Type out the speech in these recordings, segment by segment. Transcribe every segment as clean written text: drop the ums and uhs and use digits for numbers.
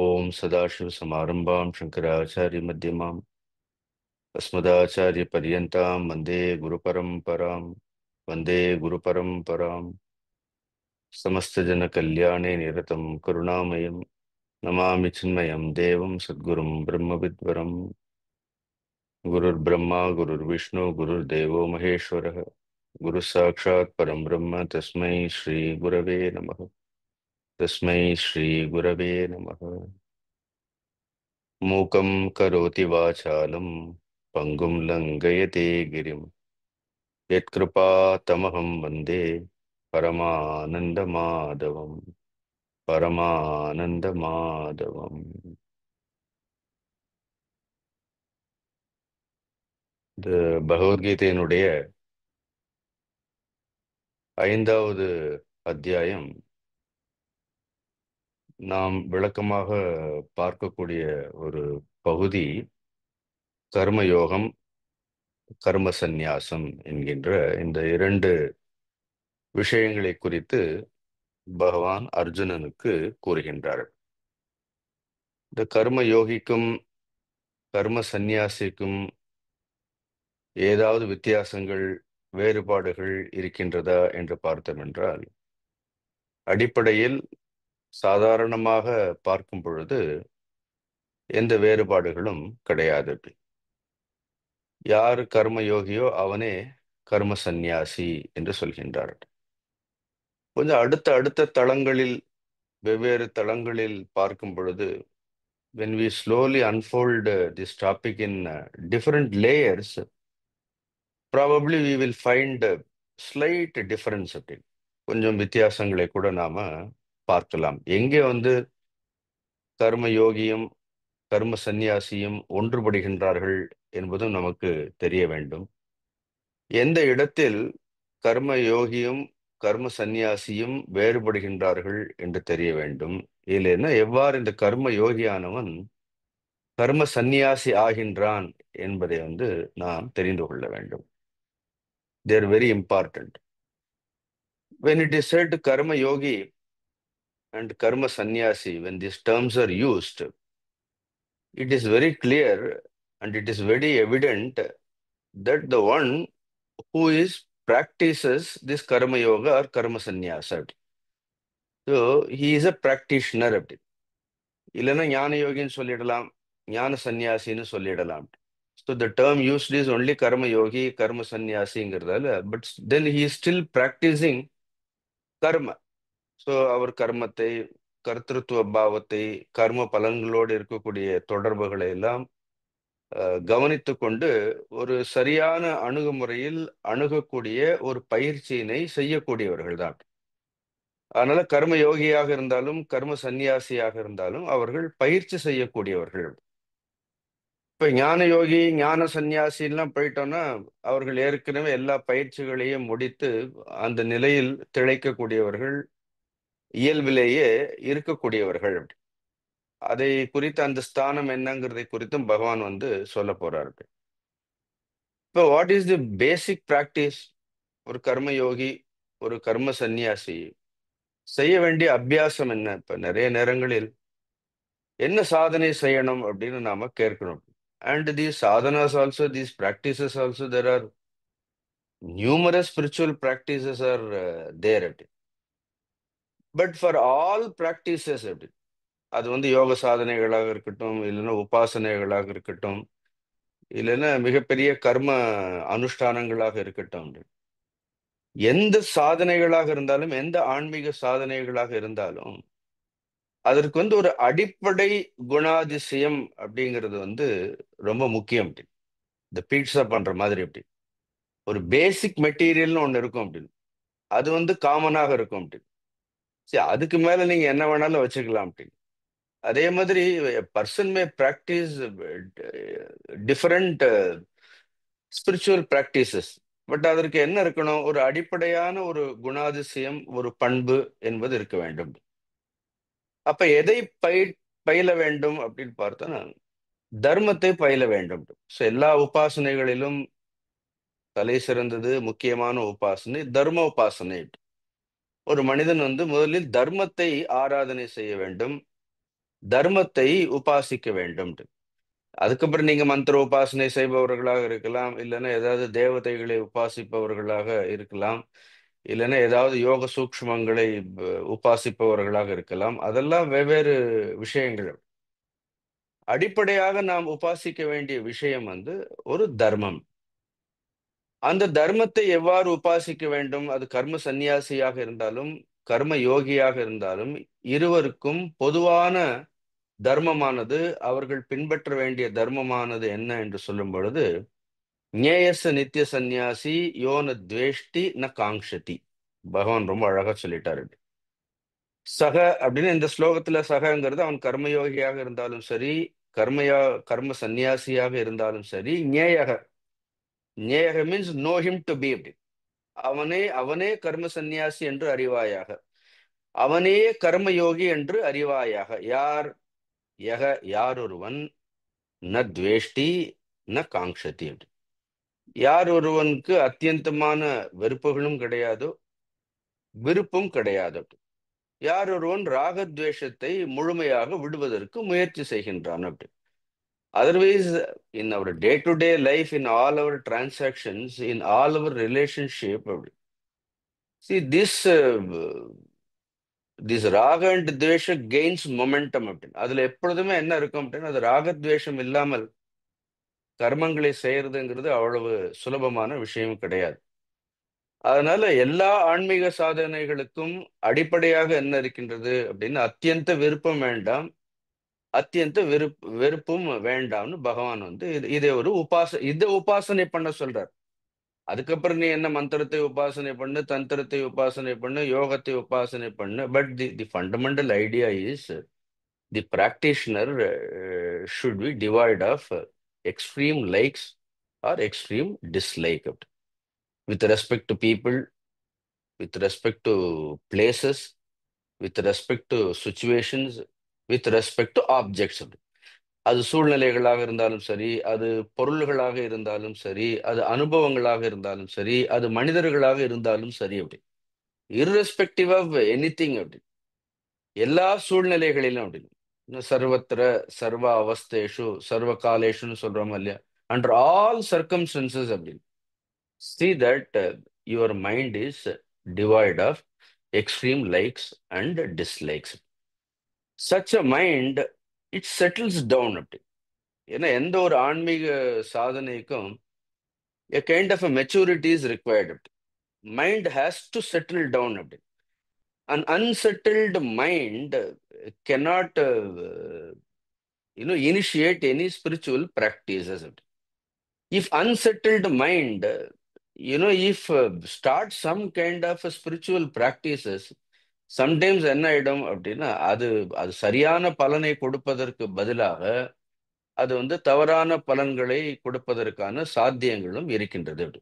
ओम सदाशिवसमारंभां शंकराचार्यमध्यमाम् अस्मदाचार्यपर्यन्तां वन्दे गुरुपरम्परां वन्दे गुरुपरम्पराम् समस्तजनकल्याणे निरतं करुणामयं नमामि चिन्मयं देवं सद्गुरुं ब्रह्मविद्वरम् गुरुर्ब्रह्मा गुरुर्विष्णु गुरुर्देवो महेश्वरः गुरुः साक्षात् परं ब्रह्म तस्मै श्रीगुरवे नमः। तस्मै श्रीगुरवे नमः। मूकं करोति वाचालं पङ्गुं लङ्घयते गिरिं यत्कृपातमहं वन्दे परमानन्दमाधवं பரமானந்தமாதவம். இந்த பகவத்கீதையினுடைய 5வது அத்தியாயம் நாம் விளக்கமாக பார்க்கக்கூடிய ஒரு பகுதி கர்மயோகம், கர்ம சந்நியாசம் என்கின்ற இந்த இரண்டு விஷயங்களை குறித்து பகவான் அர்ஜுனனுக்கு கூறுகின்றார். இந்த கர்ம யோகிக்கும் கர்ம சந்நியாசிக்கும் ஏதாவது வித்தியாசங்கள், வேறுபாடுகள் இருக்கின்றதா என்று பார்த்தோம் என்றால், அடிப்படையில் சாதாரணமாக பார்க்கும் பொழுது எந்த வேறுபாடுகளும் கிடையாது. யார் கர்ம யோகியோ அவனே கர்ம சந்நியாசி என்று சொல்கின்றார். கொஞ்சம் அடுத்த அடுத்த தளங்களில், வெவ்வேறு தளங்களில் பார்க்கும் பொழுது, when we slowly unfold this topic in different layers, probably we will find slight difference அப்படின்னு கொஞ்சம் வித்தியாசங்களை கூட நாம பார்க்கலாம். எங்கே கர்ம யோகியும் கர்ம சந்நியாசியும் ஒன்றுபடுகின்றார்கள் என்பதும் நமக்கு தெரிய வேண்டும். எந்த இடத்தில் கர்ம யோகியும் கர்ம சந்நியாசியும் வேறுபடுகின்றார்கள் என்று தெரிய வேண்டும். இல்லைன்னா எவ்வாறு இந்த கர்ம யோகியானவன் கர்ம சந்நியாசி ஆகின்றான் என்பதை நாம் தெரிந்து கொள்ள வேண்டும். They are very important. When it is said karma yogi and karma sannyasi, when these terms are used, it is very clear and it is very evident that the one who is practices this karma yoga or karma sannyasa. So he is a practitioner. இல்லைன்னா ஞான யோகின்னு சொல்லிடலாம், ஞான சந்நியாசின்னு சொல்லிடலாம். So the term used is only karma yogi, karma sannyasiங்கிறதால, but then he is still practicing karma. So அவர் கர்மத்தை, கர்த்திருவ பாவத்தை, கர்ம பலன்களோடு இருக்கக்கூடிய தொடர்புகளை எல்லாம் கவனித்து கொண்டு ஒரு சரியான அணுகுமுறையில் அணுகக்கூடிய ஒரு பயிற்சியினை செய்யக்கூடியவர்கள் தான். அதனால கர்ம யோகியாக இருந்தாலும் கர்ம சந்நியாசியாக இருந்தாலும் அவர்கள் பயிற்சி செய்யக்கூடியவர்கள். இப்ப ஞான யோகி, ஞான சந்நியாசிலாம் போயிட்டோம்னா அவர்கள் ஏற்கனவே எல்லா பயிற்சிகளையும் முடித்து அந்த நிலையில் திளைக்கக்கூடியவர்கள், இயல்பிலேயே இருக்கக்கூடியவர்கள். அதை குறித்து அந்த ஸ்தானம் என்னங்கிறதை குறித்தும் பகவான் சொல்ல போறாரு. இப்போ what is the basic practice? ஒரு கர்ம யோகி, ஒரு கர்ம சந்நியாசி செய்ய வேண்டிய அபியாசம் என்ன? இப்ப நிறைய நேரங்களில் என்ன சாதனை செய்யணும் அப்படின்னு நாம கேட்கணும். And these sadhanas also, these practices also, there are numerous spiritual practices are there அப்படி. பட் ஃபார் ஆல் பிராக்டிசஸ் அப்படி, அது யோக சாதனைகளாக இருக்கட்டும், இல்லைன்னா உபாசனைகளாக இருக்கட்டும், இல்லைன்னா மிகப்பெரிய கர்ம அனுஷ்டானங்களாக இருக்கட்டும், எந்த சாதனைகளாக இருந்தாலும், எந்த ஆன்மீக சாதனைகளாக இருந்தாலும் அதற்கு ஒரு அடிப்படை குணாதிசயம் அப்படிங்கிறது ரொம்ப முக்கியம். அப்படி இந்த பீட்சா பண்ற மாதிரி அப்படி ஒரு பேசிக் மெட்டீரியல்னு ஒன்று இருக்கும். அப்படின்னு அது காமனாக இருக்கும். அப்படி சரி, அதுக்கு மேல நீங்க என்ன வேணாலும் வச்சுக்கலாம். அப்படின்னு அதே மாதிரி person May practice different spiritual practices. But அதற்கு என்ன இருக்கணும்? ஒரு அடிப்படையான ஒரு குணாதிசயம், ஒரு பண்பு என்பது இருக்க வேண்டும். அப்ப எதை பயில வேண்டும் அப்படின்னு பார்த்தோன்னா, தர்மத்தை பயில வேண்டும். ஸோ எல்லா உபாசனைகளிலும் தலை சிறந்தது, முக்கியமான உபாசனை தர்ம உபாசனை. ஒரு மனிதன் முதலில் தர்மத்தை ஆராதனை செய்ய வேண்டும். தர்மத்தை உபாசிக்க வேண்டும். அதுக்கப்புறம் நீங்க மந்திர உபாசனை செய்பவர்களாக இருக்கலாம், இல்லைன்னா ஏதாவது தேவதைகளை உபாசிப்பவர்களாக இருக்கலாம், இல்லைன்னா ஏதாவது யோக சூக்ஷ்மங்களை உபாசிப்பவர்களாக இருக்கலாம். அதெல்லாம் வெவ்வேறு விஷயங்கள். அடிப்படையாக நாம் உபாசிக்க வேண்டிய விஷயம் ஒரு தர்மம். அந்த தர்மத்தை எவ்வாறு உபாசிக்க வேண்டும்? அது கர்ம சந்நியாசியாக இருந்தாலும் கர்ம யோகியாக இருந்தாலும் இருவருக்கும் பொதுவான தர்மமானது, அவர்கள் பின்பற்ற வேண்டிய தர்மமானது என்ன என்று சொல்லும் பொழுது, ஞேயச நித்திய சந்நியாசி யோன துவேஷ்டி ந காங்க்ஷதி. பகவான் ரொம்ப அழகா சொல்லிட்டாரு. சக அப்படின்னு இந்த ஸ்லோகத்துல சகங்கிறது அவன் கர்மயோகியாக இருந்தாலும் சரி, கர்மயா கர்ம சந்நியாசியாக இருந்தாலும் சரி, ஞேயக. ஞேயக means know him to be. அப்படி அவனே அவனே கர்ம சந்நியாசி என்று அறிவாயாக, அவனே கர்மயோகி என்று அறிவாயாக. யார்? யக, யார் ஒருவன், ந துவேஷ்டி ந காங்க்ஷதி. யார் ஒருவனுக்கு அத்தியந்தமான வெறுப்புகளும் கிடையாதோ, விருப்பும் கிடையாது. யார் ஒருவன் ராகத்வேஷத்தை முழுமையாக விடுவதற்கு முயற்சி செய்கின்றான். அப்படி otherwise in our day to day life, in all our transactions, in all our relationship, அப்படி see this ராக அண்ட் துவேஷ கெயின்ஸ் மொமெண்டம். அப்படின்னு அதுல எப்பொழுதுமே என்ன இருக்கும் அப்படின்னா, அது ராகத்வேஷம் இல்லாமல் கர்மங்களை செய்யறதுங்கிறது அவ்வளவு சுலபமான விஷயம் கிடையாது. அதனால எல்லா ஆன்மீக சாதனைகளுக்கும் அடிப்படையாக என்ன இருக்கின்றது அப்படின்னு, அத்தியந்த விருப்பம் வேண்டாம், அத்தியந்த வெறுப்பும் வேண்டாம்னு பகவான் இதை ஒரு இதை உபாசனை பண்ண சொல்றார். அதுக்கப்புறம் நீ என்ன மந்திரத்தை உபாசனை பண்ணு, தந்திரத்தை உபாசனை பண்ணு, யோகத்தை உபாசனை பண்ணு. But the fundamental idea is the practitioner should be devoid of extreme likes or extreme dislike, with respect to people, with respect to places, with respect to situations, with respect to objects. அது சூழ்நிலைகளாக இருந்தாலும் சரி, அது பொருள்களாக இருந்தாலும் சரி, அது அனுபவங்களாக இருந்தாலும் சரி, அது மனிதர்களாக இருந்தாலும் சரி. அப்படி irrespective ஆஃப் எனிதிங். அப்படி எல்லா சூழ்நிலைகளிலும் அப்படி சர்வத்திர சர்வ அவஸ்தேஷு சர்வ காலேஷுன்னு சொல்றோம் இல்லையா, அண்டர் ஆல் சர்க்கம்ஸ்டன்சஸ். அப்படின்னு see that your mind is devoid of extreme likes and dislikes. Such a mind, it settles down. அப்படி ஏன்னா எந்த ஒரு ஆன்மீக சாதனைக்கும் a kind of a maturity is required. அப்படி mind has to settle down. அப்படி an unsettled mind cannot initiate any spiritual practices. அப்படி if unsettled mind if start some kind of spiritual practices, sometimes என்ன ஆயிடும் அப்படின்னா, அது அது சரியான பலனை கொடுப்பதற்கு பதிலாக அது தவறான பலன்களை கொடுப்பதற்கான சாத்தியங்களும் இருக்கின்றது. அப்படி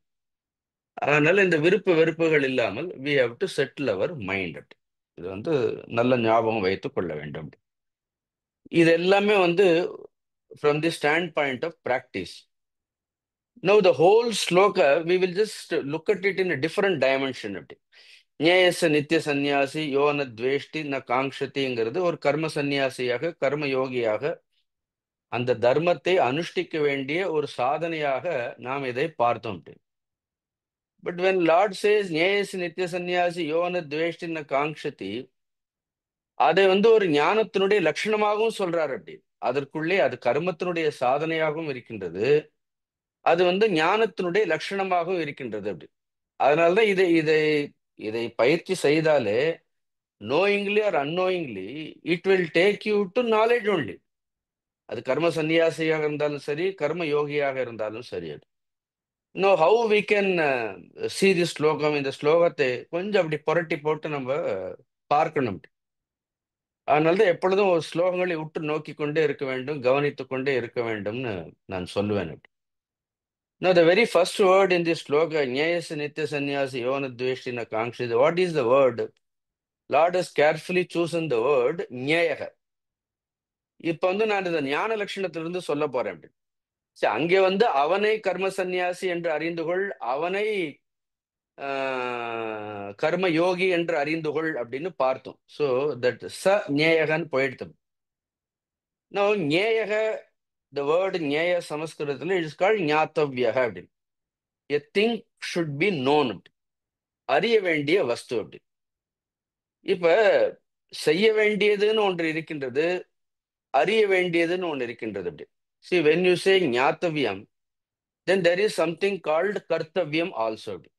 அதனால இந்த விருப்பு வெறுப்புகள் இல்லாமல் we have to settle our mind. அப்படி இது நல்ல ஞாபகம் வைத்துக் கொள்ள வேண்டும். இது எல்லாமே from the standpoint of practice. Now the whole sloka, we will just look at it in a different dimension. அப்படி ஞேயச நித்திய சந்நியாசி யோன துவேஷ்டி ந காங்க்ஷதிங்கிறது ஒரு கர்ம சந்நியாசியாக கர்ம யோகியாக அந்த தர்மத்தை அனுஷ்டிக்க வேண்டிய ஒரு சாதனையாக நாம் இதை பார்த்தோம். பட் வென் லார்ட் சேஸ் ஞேயச நித்திய சந்நியாசி யோன துவேஷ்டி ந காங்க்ஷதி, அதை ஒரு ஞானத்தினுடைய லட்சணமாகவும் சொல்றாரு. அப்படி அதற்குள்ளே அது கர்மத்தினுடைய சாதனையாகவும் இருக்கின்றது, அது ஞானத்தினுடைய லட்சணமாகவும் இருக்கின்றது. அப்படி அதனால்தான் இதை இதை இதை பயிற்சி செய்தாலே, knowingly or unknowingly, it will take you to knowledge only. அது கர்ம சந்நியாசியாக இருந்தாலும் சரி, கர்ம யோகியாக இருந்தாலும் சரி. அது know how we can see this ஸ்லோகம். இந்த ஸ்லோகத்தை கொஞ்சம் அப்படி புரட்டி போட்டு நம்ம பார்க்கணும். அதனால்தான் எப்பொழுதும் ஒரு ஸ்லோகங்களை உற்று நோக்கி கொண்டே இருக்க வேண்டும், கவனித்துக் கொண்டே இருக்க வேண்டும்னு நான் சொல்லுவேன். Now, the very first word in this sloka, ஞேயச நித்திய சந்நியாசி யோன துவேஷ்டி ந காங்க்ஷதி, what is the word? Lord has carefully chosen the word ஞேயக. இப்ப நான் இந்த ஞான லட்சணத்திலிருந்து சொல்ல போறேன். அப்படி சரி, அங்கே அவனை கர்ம சந்நியாசி என்று அறிந்து கொள், அவனை கர்ம யோகி என்று அறிந்து கொள் அப்படின்னு பார்த்தோம். ஸோ தட் ச ஞேயகன் போயிடுத்து. Now, ஞேயக, the word ஞேய சமஸ்கிருதத்தில் it is called ஞாத்தவ்யக அப்படின்னு. A thing should be known. அறிய வேண்டிய வஸ்து அப்படி. இப்ப செய்ய வேண்டியதுன்னு ஒன்று இருக்கின்றது, அறிய வேண்டியதுன்னு ஒன்று இருக்கின்றது அப்படி. See, when you say ஞாத்தவ்யம், then there is something called Kartavyam also அப்படி.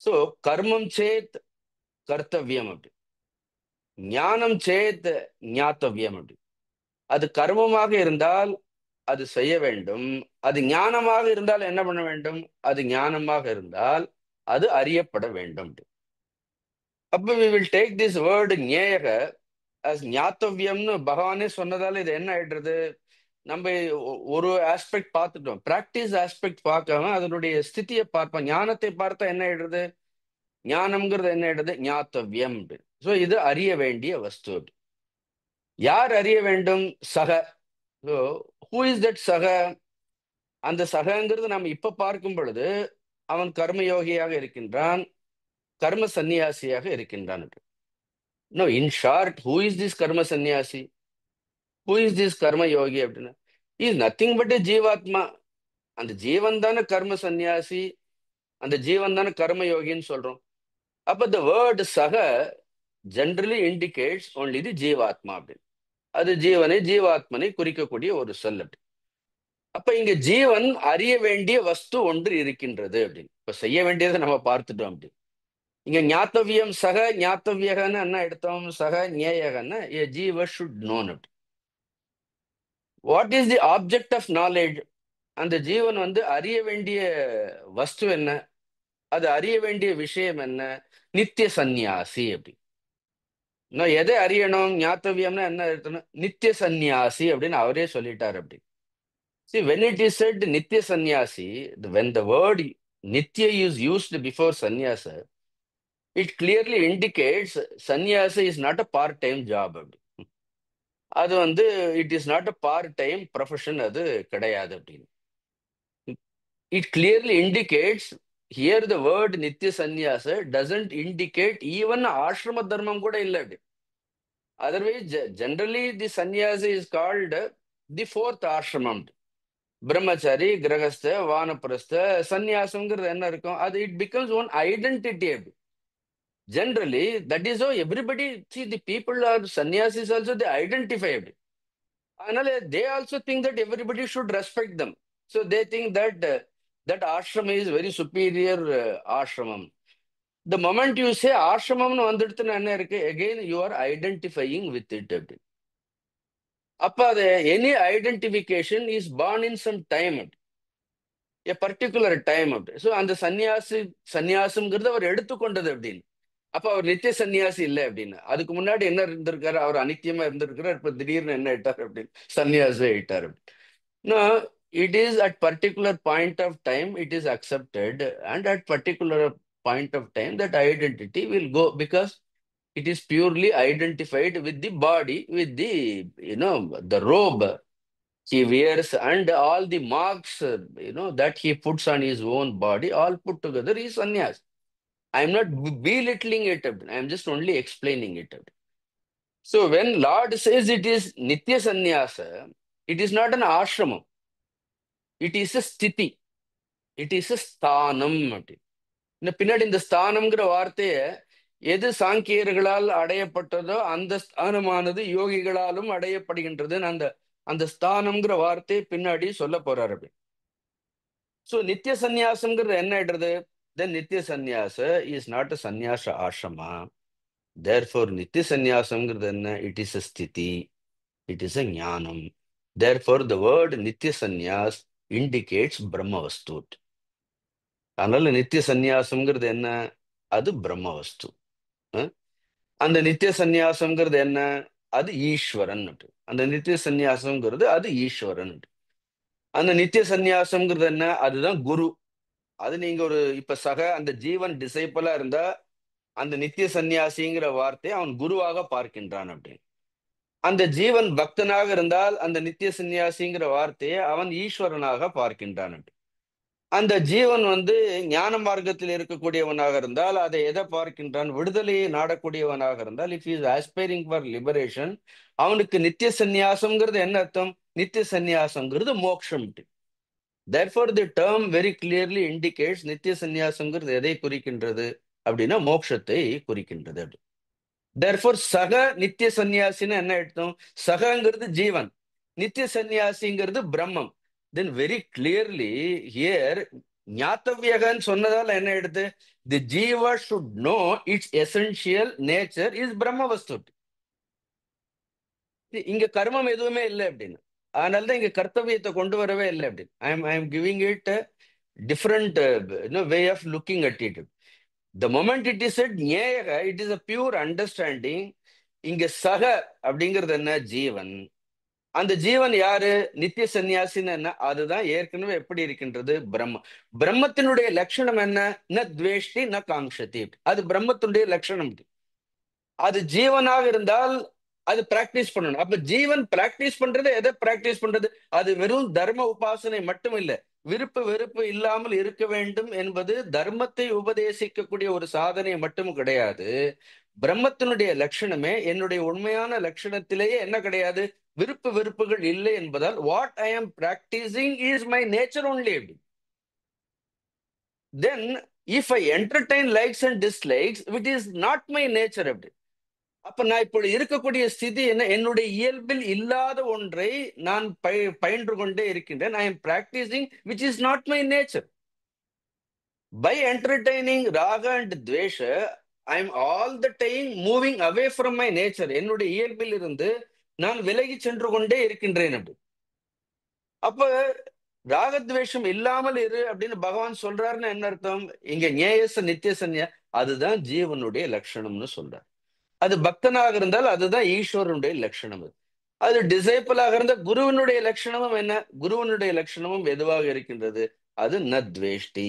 So, கர்மம் சேத் கர்த்தவ்யம் அப்படி, ஞானம் சேத் ஞாத்தவ்யம் அப்படி. அது கர்மமாக இருந்தால் அது செய்ய வேண்டும், அது ஞானமாக இருந்தால் என்ன பண்ண வேண்டும், அது ஞானமாக இருந்தால் அது அறியப்பட வேண்டும். அப்ப we will take this word ஞேயக as ஞாத்தவ்யம்னு பகவானே சொன்னதால இது என்ன ஆயிடுறது, நம்ம ஒரு ஆஸ்பெக்ட் பார்த்துட்டோம், பிராக்டிஸ் ஆஸ்பெக்ட் பார்க்காம அதனுடைய ஸ்திதியை பார்ப்போம். ஞானத்தை பார்த்தா என்ன ஆயிடுறது, ஞானம்ங்கிறது என்ன ஆயிடுறது, ஞாத்தவ்யம். ஸோ இது அறிய வேண்டிய வஸ்து. யார் அறிய வேண்டும், சக. ஸோ ஹூ இஸ் தட் சக, அந்த சகங்கிறது நம்ம இப்ப பார்க்கும் பொழுது அவன் கர்மயோகியாக இருக்கின்றான், கர்ம சந்நியாசியாக இருக்கின்றான். No, in short, who is this கர்ம சந்நியாசி, ஹூ இஸ் திஸ் கர்ம யோகி அப்படின்னா இஸ் நத்திங் பட் ஜீவாத்மா. அந்த ஜீவன் தானே கர்ம சந்நியாசி, அந்த ஜீவன் தானே கர்ம யோகின்னு சொல்றோம். அப்ப த வேர்ட் சக ஜென்ரலி இண்டிகேட்ஸ் ஒன்லி தி ஜீவாத்மா அப்படின்னு. அது ஜீவனை, ஜீவாத்மனை குறிக்கக்கூடிய ஒரு சொல் அப்படி. அப்ப இங்க ஜீவன் அறிய வேண்டிய வஸ்து ஒன்று இருக்கின்றது அப்படின்னு. இப்ப செய்ய வேண்டியதை நம்ம பார்த்துட்டோம் அப்படி. இங்க ஞாத்தவியம் சக ஞாத்தவியகன்னு என்ன எடுத்தோம், சக ஞேயகன்னு ஏ ஜீவ ஷுட் நோன் அப்படி. What is the object of knowledge, அந்த ஜீவன் அறிய வேண்டிய வஸ்து என்ன, அது அறிய வேண்டிய விஷயம் என்ன, நித்திய சந்நியாசி அப்படி. நான் எதை அறியணும், ஞாத்தவியம்னா என்ன இருக்கணும், நித்திய சந்நியாசி அப்படின்னு அவரே சொல்லிட்டார் அப்படி. See, when it is said Nitya Sannyasi, when the word Nitya is used before sannyasa, it clearly indicates sannyasa is not a part-time job. அது it is not a part-time profession, அது கிடையாது அப்படின்னு. It clearly indicates here the word Nitya Sannyasa doesn't indicate even ashrama dharmam கூட இல்லை அப்படி. Otherwise, generally the sannyasa is called the fourth ashramam. பிரம்மச்சாரி, கிரகஸ்த, வானப்பிரஸ்த, சந்நியாசம்ங்கிறது என்ன இருக்கும், அது it becomes one identity. Generally that is everybody see the people are sannyasis also they identify அப்படி. அதனால they also think that everybody should respect them. So they think that that ஆசிரமம் is very superior ஆசிரமம். The moment you say ஆசிரமம்னு வந்துடுத்துன்னு என்ன இருக்கு, again you are identifying with it அப்படி. அப்ப அது any identification is born in some time, a particular time அப்படி. ஸோ அந்த சன்னியாசம்ங்கிறது அவர் எடுத்துக்கொண்டது அப்படின்னு. அப்ப அவர் நித்திய சன்னியாசி இல்லை அப்படின்னு. அதுக்கு முன்னாடி என்ன இருந்திருக்காரு, அவர் அனித்தியமா இருந்திருக்கிறார், இப்ப திடீர்னு என்ன ஆயிட்டார் அப்படின்னு, சன்னியாசி ஆயிட்டார் அப்படி. It is at particular point of time it is accepted, and at particular point of time that identity will go, because it is purely identified with the body, with the, the robe he wears and all the marks, that he puts on his own body, all put together is sannyas. I am not belittling it, I am just only explaining it. So when Lord says it is nitya sannyasa, it is not an ashramam, it is a sthiti, it is a sthanam. இந்த பின்னாடி இந்த ஸ்தானம்ங்கிற வார்த்தையை எது சாங்கியர்களால் அடையப்பட்டதோ அந்த ஸ்தானமானது யோகிகளாலும் அடையப்படுகின்றது. அந்த அந்த ஸ்தானம்ங்கிற வார்த்தை பின்னாடி சொல்ல போறாரு அப்படி. ஸோ நித்திய சந்நியாசம்ங்கிறது என்ன ஆயிடுறது, தென் நித்திய சந்நியாச is not a Sanniyasa Ashrama. Therefore நித்திய சந்நியாசம்ங்கிறது என்ன, இட் இஸ் அ ஸ்திதி, இட் இஸ் அ ஞானம். தேர்ஃபோர் த வேர்ட் நித்திய சந்நியாஸ் இண்டிகேட்ஸ் பிரம்ம வஸ்து. அதனால நித்திய சந்நியாசம்ங்கிறது என்ன, அது பிரம்ம வஸ்து. அந்த நித்திய சந்நியாசம்ங்கிறது என்ன, அது ஈஸ்வரன். அந்த நித்திய சந்நியாசம்ங்கிறது அது ஈஸ்வரன். அந்த நித்திய சந்நியாசம்ங்கிறது என்ன, அதுதான் குரு. அது நீங்க ஒரு இப்ப அந்த ஜீவன் டிசைபிளா இருந்தா அந்த நித்திய சந்நியாசிங்கிற வார்த்தையை அவன் குருவாக பார்க்கின்றான் அப்படின்னு. அந்த ஜீவன் பக்தனாக இருந்தால் அந்த நித்திய சந்நியாசிங்கிற வார்த்தையை அவன் ஈஸ்வரனாக பார்க்கின்றான். அந்த ஜீவன் ஞான மார்க்கத்தில் இருக்கக்கூடியவனாக இருந்தால் அதை எதை பார்க்கின்றான்? விடுதலையை நாடக்கூடியவனாக இருந்தால், if is aspiring for liberation, அவனுக்கு நித்திய சந்நியாசம்ங்கிறது என்ன அர்த்தம்? நித்திய சந்நியாசம்ங்கிறது மோட்சம். therefore the term very clearly indicates நித்திய சந்நியாசம்ங்கிறது எதை குறிக்கின்றது அப்படின்னா மோட்சத்தை குறிக்கின்றது. therefore சக நித்திய சந்நியாசின்னு என்ன அர்த்தம்? சகங்கிறது ஜீவன், நித்திய சந்நியாசிங்கிறது பிரம்மம். then very clearly here ஞாத்தவியகன்னு சொன்னதால என்ன எடுத்து? the jiva should know its essential nature is பிரம்ம வஸ்து. இங்க கர்மம் எதுவுமே இல்லை அப்படின்னு. அதனாலதான் இங்க கர்த்தவியத்தை கொண்டு வரவே இல்லை அப்படின்னு. I am giving it different way of looking at it. The moment it is at ஞேயக, it is a pure understanding. இங்க சக அப்படிங்கிறது என்ன? ஜீவன். அந்த ஜீவன் யாரு? நித்திய சந்நியாசின்னு என்ன? அதுதான் ஏற்கனவே எப்படி இருக்கின்றது? பிரம்ம. பிரம்மத்தினுடைய லட்சணம் என்ன? ந துவேஷ்டி ந காங்ஷதி. அது பிரம்மத்தினுடைய லட்சணம். அது ஜீவனாக இருந்தால் அது பிராக்டிஸ் பண்ணணும். அப்ப ஜீவன் பிராக்டிஸ் பண்றது எதை பிராக்டிஸ் பண்றது? அது வெறும் தர்ம உபாசனை மட்டும் இல்ல. விருப்பு வெறுப்பு இல்லாமல் இருக்க வேண்டும் என்பது தர்மத்தை உபதேசிக்கக்கூடிய ஒரு சாதனை மட்டும் கிடையாது. பிரம்மத்தினுடைய லட்சணமே, என்னுடைய உண்மையான லட்சணத்திலேயே என்ன கிடையாது? விருப்பு வெறுப்புகள் இல்லை என்பதால் what I am practising is my nature only. Then if I entertain likes and dislikes, விட் இஸ் நாட் மை நேச்சர். அப்படி அப்ப நான் இப்போ இருக்கக்கூடிய ஸ்திதி என்ன? என்னுடைய இயல்பில் இல்லாத ஒன்றை நான் பயின்று கொண்டே இருக்கின்றேன். I am practicing which is not my nature. By entertaining raga and dvesha, I am all the time moving away from my nature. என்னுடைய இயல்பில் இருந்து நான் விலகி சென்று கொண்டே இருக்கின்றேன். அப்படி அப்ப ராகத்வேஷம் இல்லாமல் இரு அப்படின்னு பகவான் சொல்றாருன்னு என்ன அர்த்தம்? இங்க ஞேயச நித்திய சன்யா, அதுதான் ஜீவனுடைய லட்சணம்னு சொல்றார். அது பக்தனாக இருந்தால் அதுதான் ஈஸ்வரனுடைய லட்சணம். அது டிசைபிளாக இருந்த குருவனுடைய லட்சணமும் என்ன? குருவனுடைய லட்சணமும் எதுவாக இருக்கின்றது? அது ந துவேஷ்டி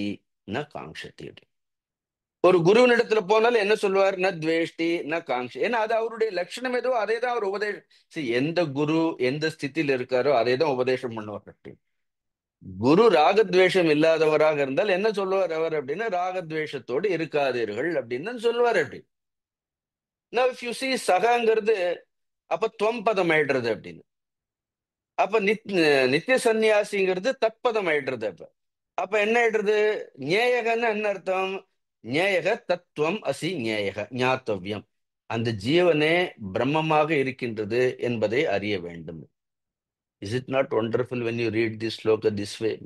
ந காங்ஷதி. ஒரு குருவனிடத்துல போனாலும் என்ன சொல்லுவார்? ந துவேஷ்டி ந காங்ஷி. ஏன்னா அது அவருடைய லட்சணம் எதுவோ அதே தான் அவர் உபதேசம். எந்த குரு எந்த ஸ்திதியில் இருக்காரோ அதே தான் உபதேசம் பண்ணுவார். குரு ராகத்வேஷம் இல்லாதவராக இருந்தால் என்ன சொல்லுவார் அவர் அப்படின்னா, ராகத்வேஷத்தோடு இருக்காதீர்கள் அப்படின்னு தான் சொல்லுவார். அப்படி Now, if you see சகாங்கிறது அப்ப துவம் பதம் ஆயிடுறது அப்படின்னு. அப்ப நித்திய சந்நியாசிங்கிறது தத்பதம் ஆயிடுறது. அப்ப அப்ப என்ன ஆயிடுறது? ஞேயகன்னு என்ன அர்த்தம்? ஞேயக தத்துவம் அசி ஞேயக ஞாத்தவ்யம். அந்த ஜீவனே பிரம்மமாக இருக்கின்றது என்பதை அறிய வேண்டும். Is it not wonderful when you read this sloka this way?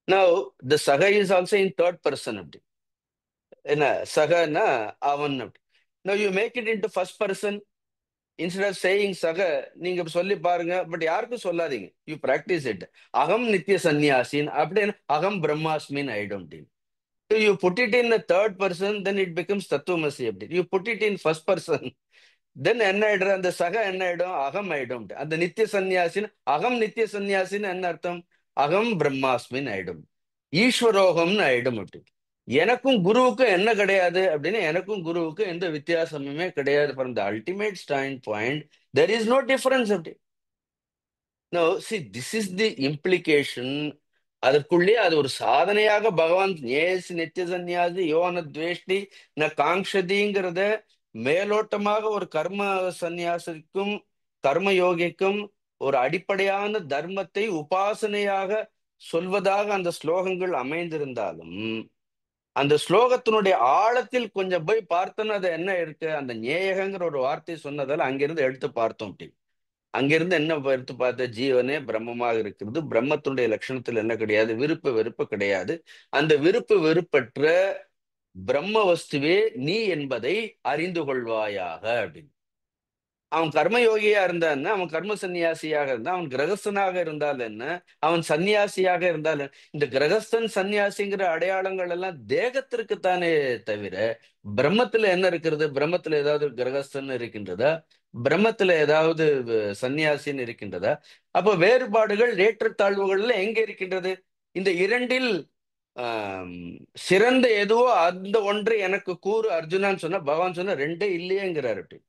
Now, the saga is also in third person. அப்படி என்ன? சகனா அவன். அப்படி Now you make it into first person. Instead of saying சக, நீங்க சொல்லி பாருங்க. பட் யாருக்கும் சொல்லாதீங்க. You practice it. அகம் நித்திய சந்நியாசின் அப்படின்னு அகம் பிரம்மாஸ்மின் ஆயிடும். You put it in third person, then it becomes தத்துவமசி. அப்படி you put it in first person, then என்ன ஆயிடும்? அந்த சக என்ன ஆயிடும்? அகம் ஆயிடும். அந்த நித்திய சந்நியாசின் அகம் நித்திய சந்நியாசின்னு என்ன அர்த்தம்? அகம் பிரம்மாஸ்மின் ஆயிடும், ஈஸ்வரோகம்னு ஆயிடும். அப்படி எனக்கும் குருவுக்கும் என்ன கிடையாது அப்படின்னா, எனக்கும் குருவுக்கும் எந்த வித்தியாசமுமே கிடையாது. From the ultimate standpoint there is no difference. அப்படி no see this is the implication. அதற்குள்ளே அது ஒரு சாதனையாக பகவான் ஞேயசி நித்திய சந்நியாசி யோன துவேஷ்டி ந காங்ஷதிங்கிறத மேலோட்டமாக ஒரு கர்ம சந்நியாசிக்கும் கர்ம யோகிக்கும் ஒரு அடிப்படையான தர்மத்தை உபாசனையாக சொல்வதாக அந்த ஸ்லோகங்கள் அமைந்திருந்தாலும், அந்த ஸ்லோகத்தினுடைய ஆழத்தில் கொஞ்சம் போய் பார்த்தோன்னா அது என்ன இருக்கு? அந்த ஞேயகங்கிற ஒரு வார்த்தை சொன்னதால அங்கிருந்து எடுத்து பார்த்தோம். அப்படி அங்கிருந்து என்ன எடுத்து பார்த்த? ஜீவனே பிரம்மமாக இருக்கிறது. பிரம்மத்தினுடைய லட்சணத்தில் என்ன கிடையாது? விருப்பு வெறுப்பு கிடையாது. அந்த விருப்பு வெறுப்பற்ற பிரம்ம வஸ்துவே நீ என்பதை அறிந்து கொள்வாயாக அப்படின்னு. அவன் கர்மயோகியா இருந்தா என்ன? அவன் கர்ம சந்நியாசியாக இருந்தா, அவன் கிரகஸ்தனாக இருந்தால் என்ன, அவன் சந்நியாசியாக இருந்தால் என்ன? இந்த கிரகஸ்தன் சந்நியாசிங்கிற அடையாளங்கள் எல்லாம் தேகத்திற்குத்தானே தவிர பிரம்மத்துல என்ன இருக்கிறது? பிரம்மத்துல ஏதாவது கிரகஸ்தன் இருக்கின்றதா? பிரம்மத்துல ஏதாவது சந்நியாசின்னு இருக்கின்றதா? அப்ப வேறுபாடுகள் ஏற்றத்தாழ்வுகள்ல எங்க இருக்கின்றது? இந்த இரண்டில் ஆஹ் சிறந்த எதுவோ அந்த ஒன்று எனக்கு கூறு அர்ஜுனான்னு சொன்னா, பகவான் சொன்னா ரெண்டே இல்லையேங்கிறாரு. அப்படி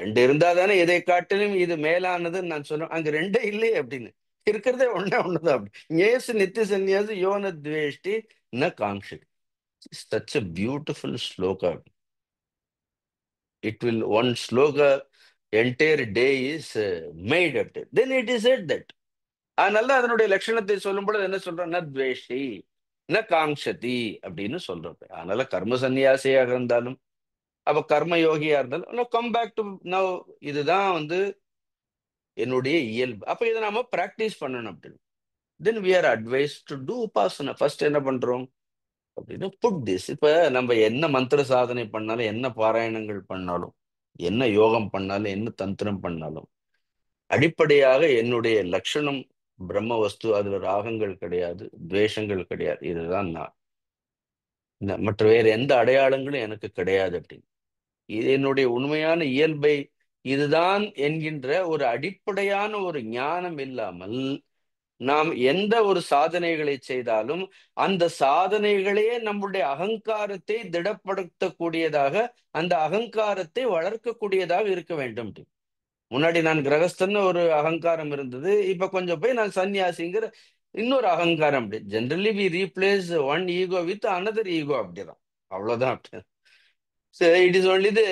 ரெண்டு இருந்தா தானே எதை காட்டிலும் இது மேலானதுன்னு நான் சொல்றேன். அங்க ரெண்டே இல்லையே அப்படின்னு. இருக்கிறதே ஒண்ணே ஒண்ணுதான். அப்படி ஞேசு நித்திய சந்நியாசி யோன துவேஷ்டி ந காங்க்ஷதி. Such a beautiful sloka. It will one sloga entire day is made at it. Then it is said that. அதனால அதனுடைய லட்சணத்தை சொல்லும் பொழுது என்ன சொல்றோம்? ந துவேஷி ந காங்க்ஷதி அப்படின்னு சொல்றோம். அதனால கர்ம சந்நியாசியாக இருந்தாலும் அப்ப கர்ம யோகியா இருந்தாலும் கம் பேக் டு நவ். இதுதான் என்னுடைய இயல்பு. அப்ப இதை நாம பிராக்டிஸ் பண்ணணும் அப்படின்னு. Then we are advise to do upasana. First என்ன பண்றோம் அப்படின்னு புட் திஸ். இப்ப நம்ம என்ன மந்திர சாதனை பண்ணாலும், என்ன பாராயணங்கள் பண்ணாலும், என்ன யோகம் பண்ணாலும், என்ன தந்திரம் பண்ணாலும், அடிப்படையாக என்னுடைய லட்சணம் பிரம்ம வஸ்து. அதுல ராகங்கள் கிடையாது, துவேஷங்கள் கிடையாது. இதுதான் நான். மற்ற வேற எந்த அடையாளங்களும் எனக்கு கிடையாது அப்படின்னு. இது என்னுடைய உண்மையான இயல்பை இதுதான் என்கின்ற ஒரு அடிப்படையான ஒரு ஞானம் இல்லாமல் நாம் எந்த ஒரு சாதனைகளை செய்தாலும் அந்த சாதனைகளே நம்முடைய அகங்காரத்தை திடப்படுத்தக்கூடியதாக, அந்த அகங்காரத்தை வளர்க்கக்கூடியதாக இருக்க வேண்டும். முன்னாடி நான் கிரகஸ்தன்னு ஒரு அகங்காரம் இருந்தது. இப்ப கொஞ்சம் போய் நான் சன்னியாசிங்கிற இன்னொரு அகங்காரம். அப்படி generally we replace one ego with another ego. அப்படிதான், அவ்வளவுதான். அப்படி it is only the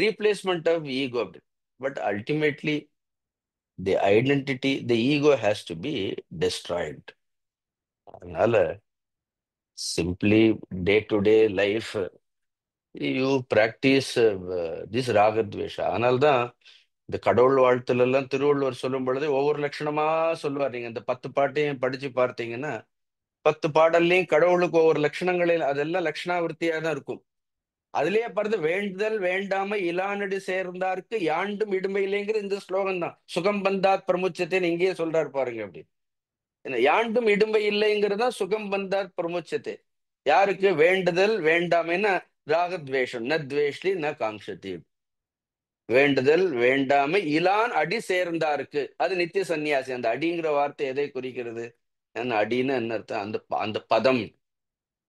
replacement of ego. அப்படி but ultimately the identity, the ego has to be destroyed. அதனால simply day to day life you practice this ragadvesha. அதனால்தான் இந்த கடவுள் வாழ்த்துல எல்லாம் திருவள்ளுவர் சொல்லும் பொழுது ஒவ்வொரு லட்சணமா சொல்லுவார். நீங்க இந்த 10 பாட்டையும் படிச்சு பார்த்தீங்கன்னா 10 பாடல்லையும் கடவுளுக்கு ஒவ்வொரு லட்சணங்களில் அதெல்லாம் லட்சணாவிருத்தியா தான் இருக்கும். அதுலயே பார்த்து வேண்டுதல் வேண்டாம இலானடி சேர்ந்தார்க்கு யாண்டும் இடுமை இல்லைங்கிற இந்த ஸ்லோகம் தான். சுகம் பந்தாத் பிரமுச்சத்தைன்னு இங்கேயே சொல்றாரு பாருங்க. அப்படி என்ன யாண்டும் இடுமை இல்லைங்கிறது தான் சுகம் பந்தாத் பிரமுச்சத்தை. யாருக்கு? வேண்டுதல் வேண்டாமைன்னா ராகத்வேஷம். ந துவேஷ்லி ந காங்க்ஷதி. வேண்டுதல் வேண்டாமை இலான் அடி சேர்ந்தாருக்கு அது நித்திய சந்நியாசி. அந்த அடிங்கிற வார்த்தை எதை குறிக்கிறது? என்ன அடின்னு என்ன அர்த்தம்? அந்த அந்த பதம்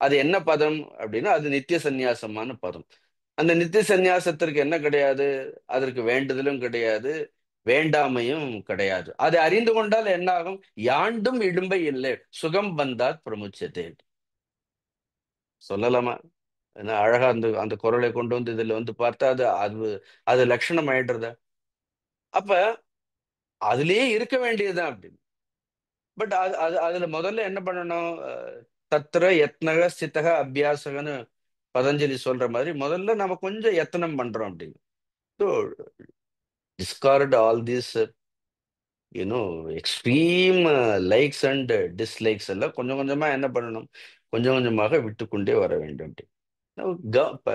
அது என்ன பதம் அப்படின்னா அது நித்திய சந்நியாசமான பதம். அந்த நித்திய சந்நியாசத்திற்கு என்ன கிடையாது? அதற்கு வேண்டுதலும் கிடையாது, வேண்டாமையும் கிடையாது. அதை அறிந்து கொண்டால் என்ன ஆகும்? யாண்டும் இடும்பை இல்லை, சுகம் வந்தால் பிரமுச்சத்தை. சொல்லலாமா? ஏன்னா அழகா அந்த அந்த குரலை கொண்டு வந்து இதுல வந்து பார்த்தா அது அது அது லட்சணம் ஆயிடுறத. அப்ப அதுலயே இருக்க வேண்டியதுதான் அப்படின்னு. பட் அது அது அதுல முதல்ல என்ன பண்ணணும்? தத்ர யத்னக ஸ்திதக அபியாசகன்னு பதஞ்சலி சொல்ற மாதிரி முதல்ல நம்ம கொஞ்சம் யத்தனம் பண்றோம் அப்படின்னு. So discard all these you know extreme likes and dislikes எல்லாம் கொஞ்சம் கொஞ்சமா என்ன பண்ணணும்? கொஞ்சம் கொஞ்சமாக விட்டுக்கொண்டே வர வேண்டும் அப்படி. இப்ப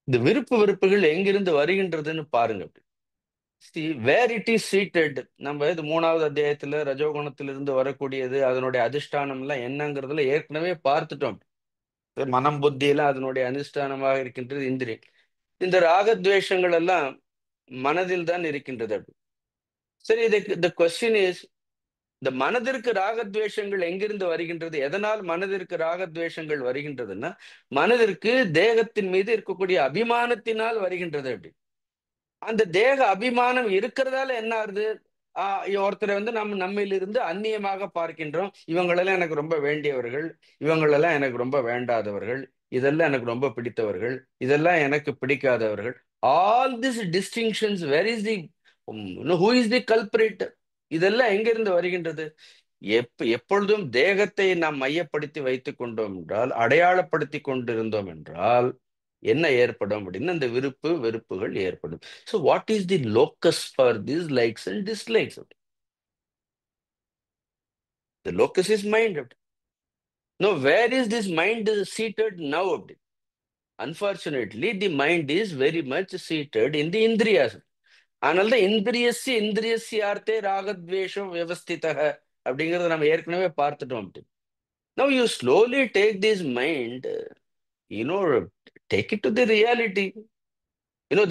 இந்த விருப்பு வெறுப்புகள் எங்கிருந்து வருகின்றதுன்னு பாருங்க. See, where it is seated. நம்ம இது 3வது அத்தியாயத்துல ரஜோகுணத்திலிருந்து வரக்கூடியது அதனுடைய அதிஷ்டானம் எல்லாம் என்னங்கிறதுல ஏற்கனவே பார்த்துட்டோம். மனம் புத்தி எல்லாம் அதனுடைய அதிஷ்டானமாக இருக்கின்றது இந்திரியம். இந்த ராகத்வேஷங்கள் எல்லாம் மனதில் தான் இருக்கின்றது. அப்படி சரி, இதுக்கு the question is, இந்த மனதிற்கு ராகத்வேஷங்கள் எங்கிருந்து வருகின்றது? எதனால் மனதிற்கு ராகத்வேஷங்கள் வருகின்றதுன்னா மனதிற்கு தேகத்தின் மீது இருக்கக்கூடிய அபிமானத்தினால் வருகின்றது. அப்படி அந்த தேக அபிமானம் இருக்கிறதால என்ன ஆகுது? ஒருத்தரை வந்து நம்ம நம்மிலிருந்து அந்நியமாக பார்க்கின்றோம். இவங்களெல்லாம் எனக்கு ரொம்ப வேண்டியவர்கள், இவங்களெல்லாம் எனக்கு ரொம்ப வேண்டாதவர்கள், இதெல்லாம் எனக்கு ரொம்ப பிடித்தவர்கள், இதெல்லாம் எனக்கு பிடிக்காதவர்கள். All this distinctions, where is the who is the culprit? இதெல்லாம் எங்கிருந்து வருகின்றது? எப்பொழுதும் தேகத்தை நாம் மையப்படுத்தி வைத்துக் கொண்டோம் என்றால், அடையாளப்படுத்தி கொண்டிருந்தோம் என்றால் என்ன ஏற்படும் அப்படின்னா இந்த விருப்பு வெறுப்புகள் ஏற்படும். So what is the locus for this likes and dislikes? The locus is mind. No, where is this mind seated now? அப்படி unfortunately the mind is very much seated in the indriyas. அதனால தான் இந்திரியஸ்யார்த்தே ராகத்வேஷம் வியவஸ்திதக அப்படிங்கிறத நம்ம ஏற்கனவே பார்த்துட்டோம். அப்படி now you slowly take this mind, you know take it to the reality.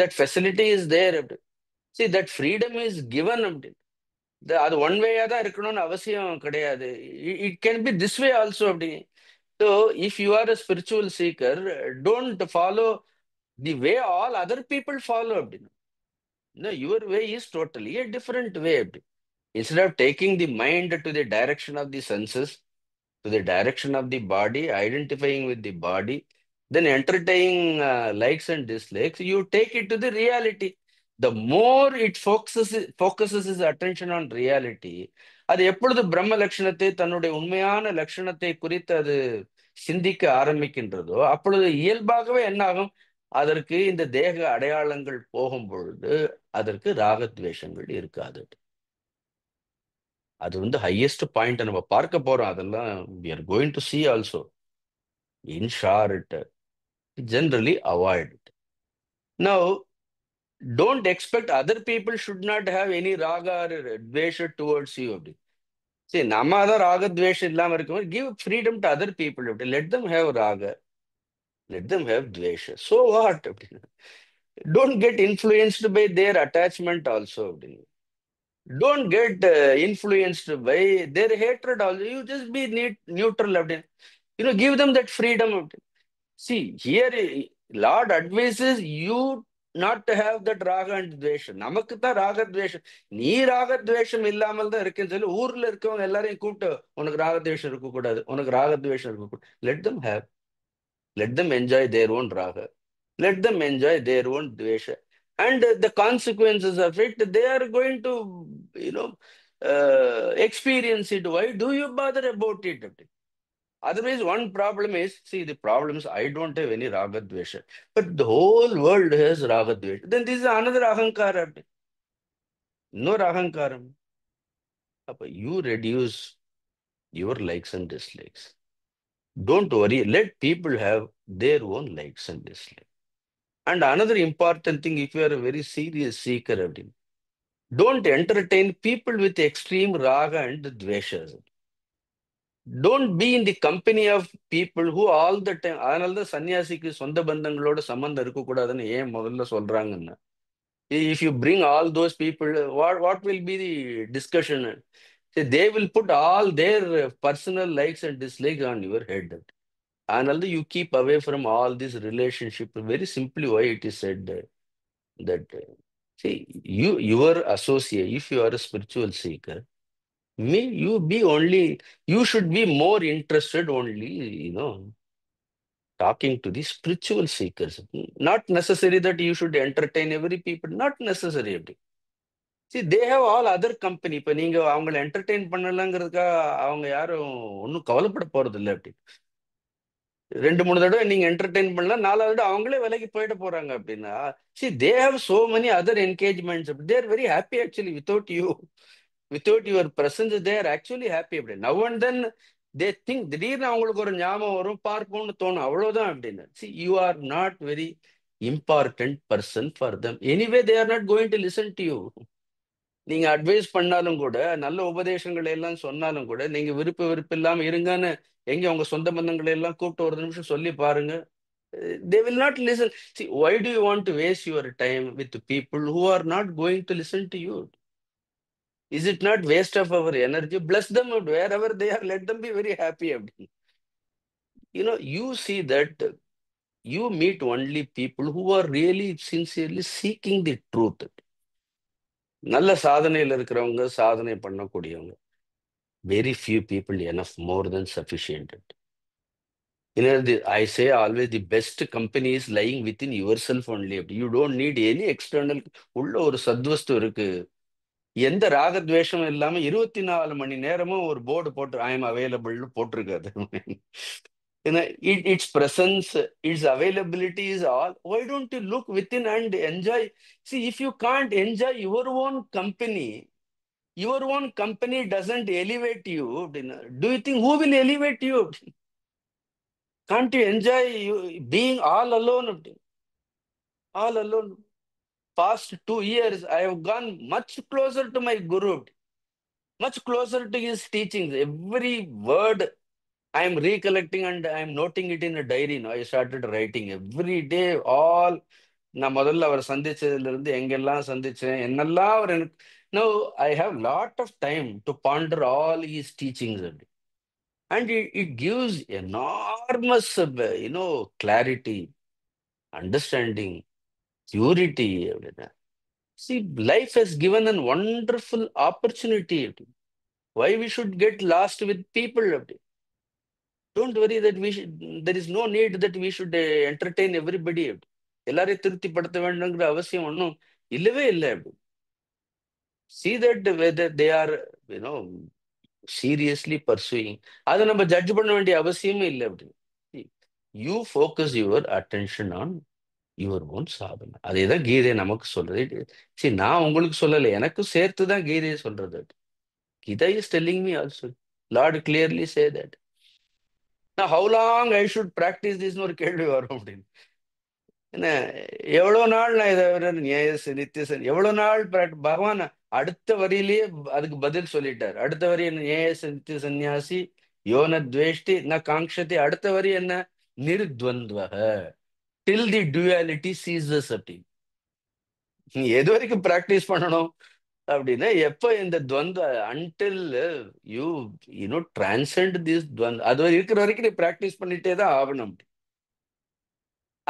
That facility is there. See, that freedom is given. அது one வேயா தான் இருக்கணும்னு அவசியம் கிடையாது. It can be this way also. அப்படி so if you are a spiritual seeker, don't follow the way all other people follow. அப்படின்னு your way is totally a different way. அப்படி Instead of taking the mind to the direction of the senses, to the direction of the body, identifying with the body, then entertaining likes and dislikes, you take it to the reality. The more it focuses his attention on reality, அது எப்பொழுது பிரம்ம லட்சணத்தை தன்னுடைய உண்மையான லட்சணத்தை குறித்து அது சிந்திக்க ஆரம்பிக்கின்றதோ அப்பொழுது இயல்பாகவே என்ன ஆகும்? அதற்கு இந்த தேக அடையாளங்கள் போகும் பொழுது அதற்கு ராகத்வேஷங்கள் இருக்காது. அது வந்து ஹையஸ்ட் பாயிண்ட் நம்ம பார்க்க போறோம். அதெல்லாம் we are going to see also. In short, generally avoid it. Now, don't expect other people should not have any raga or dvesha towards you. அப்படி சரி, நம்ம தான் ராக துவேஷம் இல்லாம இருக்கும். Give freedom to other people. அப்படி let them have raga, let them have dvesha. So what? அப்படின்னு don't get influenced by their attachment also. அப்படின்னு don't get influenced by their hatred also. You just be neutral. அப்படின்னு give them that freedom. See, here Lord advises you not to have that raga and dvesha. நமக்கு தான் ராக துவேஷம். நீ ராக துவேஷம் இல்லாமல் தான் இருக்குன்னு சொல்லி ஊர்ல இருக்கவங்க எல்லாரையும் கூப்பிட்டு உனக்கு ராக துவேஷம் இருக்கக்கூடாது, உனக்கு ராக துவேஷம் இருக்கக்கூடாது. Let them have, let them enjoy their own ராக, let them enjoy their own dvesha, and the consequences of it they are going to you know experience it. Why do you bother about it? Otherwise, one problem is, see, the problem is I don't have any ragadvesha, but the whole world has ragadvesha. Then this is another ahankara. No ahankaram. You reduce your likes and dislikes. Don't worry. Let people have their own likes and dislikes. And another important thing, if you are a very serious seeker, don't entertain people with extreme raga and dveshas. Don't be in the company of people who all the time. அதனால தான் சன்னியாசிக்கு சொந்த பந்தங்களோட சம்பந்தம் இருக்கக்கூடாதுன்னு ஏன் முதல்ல சொல்றாங்கன்னா, if you bring all those people, what will be the discussion? See, they will put all their personal likes and dislikes on your head. அதனால தான் you keep away from all this relationship. Very simply, why it is said that see, your associate, if you are a spiritual seeker, may you be only, you should be more interested only, talking to the spiritual seekers. Not necessary that you should entertain every people, not necessary. See, they have all other company. இப்ப நீங்க அவங்களை entertain பண்ணலங்கிறதுக்காக அவங்க யாரும் ஒன்றும் கவலைப்பட போறது இல்லை. அப்படி 2-3 தடவை நீங்க என்டர்டெயின் பண்ணலாம், 4வது தடவை அவங்களே விலைக்கு போயிட்டு போறாங்க அப்படின்னா, see, they have so many other engagements. They are very happy actually without you. Without your presence, they are actually happy. அப்படி now and then they think, திடீர்னு அவங்களுக்கு ஒரு ஞாபகம் வரும், பார்ப்போம்னு தோணும், அவ்வளவுதான் அப்படின்னு. See, you are not very important person for them. Anyway, they are not going to listen to you. நீங்க அட்வைஸ் பண்ணாலும் கூட, நல்ல உபதேசங்களை எல்லாம் சொன்னாலும் கூட, நீங்க விருப்பு இல்லாம இருங்கன்னு எங்க உங்க சொந்த பந்தங்களை எல்லாம் கூப்பிட்டு ஒரு நிமிஷம் சொல்லி பாருங்க. They will not listen. See, why do you want to waste your time with people who are not going to listen to you? Is it not waste of our energy? Bless them wherever they are. Let them be very happy. You see that you meet only people who are really sincerely seeking the truth. நல்ல சாதனையில் இருக்கிறவங்க, சாதனை பண்ணக்கூடியவங்க, very few people, enough, more than sufficient. I say always the best company is lying within yourself only. You don't need any external. உள்ள ஒரு சத்வஸ்து இருக்கு, எந்த ராகத்வேஷமும் இல்லாம 24 மணி நேரமும் ஒரு போர்டு போட்டு ஐ எம் அவைலபிள்னு போட்டிருக்காது. Its presence, its availability is all. Why don't you look within and enjoy? See, if you can't enjoy your own company, your own company doesn't elevate you, do you think who will elevate you? Can't you enjoy being all alone? All alone. Past 2 years, I have gone much closer to my Guru, much closer to his teachings. Every word I am recollecting and I am noting it in a diary. Now I started writing every day. All நான் முதல்ல அவர் சந்திச்சதுல இருந்து எங்கெல்லாம் சந்திச்சேன், என்னெல்லாம் அவர் எனக்கு. Now I have lot of time to ponder all his teachings, and it gives enormous, clarity, understanding, purity. See, life has given a wonderful opportunity. Why we should get lost with people? Don't worry that there is no need that we should entertain everybody. எல்லாரையும் திருப்திப்படுத்த வேண்டுங்கிற அவசியம் ஒன்றும் இல்லவே இல்லை. See that whether they are, you know, seriously pursuing. அதை நம்ம judge பண்ண வேண்டிய அவசியமே இல்லை. You focus your attention on your own சாதனை. அதே தான் கீதை நமக்கு சொல்றது. சரி, நான் உங்களுக்கு சொல்லலை, எனக்கும் சேர்த்து தான் கீதையை சொல்றது. Gita is telling me also. Lord clearly say that. நான் how long I should practice திஸ்னு ஒரு கேள்வி வரும் அப்படின்னு. என்ன, எவ்வளவு நாள் நான் இதை நித்தியசன் எவ்வளவு நாள் பகவான் அடுத்த வரியிலேயே அதுக்கு பதில் சொல்லிட்டார். அடுத்த வரி என்ன? நியாயச நித்திய சந்நியாசி யோன துவேஷ்டி ந காங்க்ஷதி. அடுத்த வரி என்ன? நிர்த்வந்த்வஹ டில் தி டுயாலிட்டி சீசஸ். அப்படி நீ எது வரைக்கும் பிராக்டிஸ் பண்ணணும் அப்படின்னா, எப்ப இந்த துவந்த until you you know transcend this துவந்த், அது இருக்கிற வரைக்கும் நீ பிராக்டிஸ் பண்ணிட்டே தான் ஆகணும்.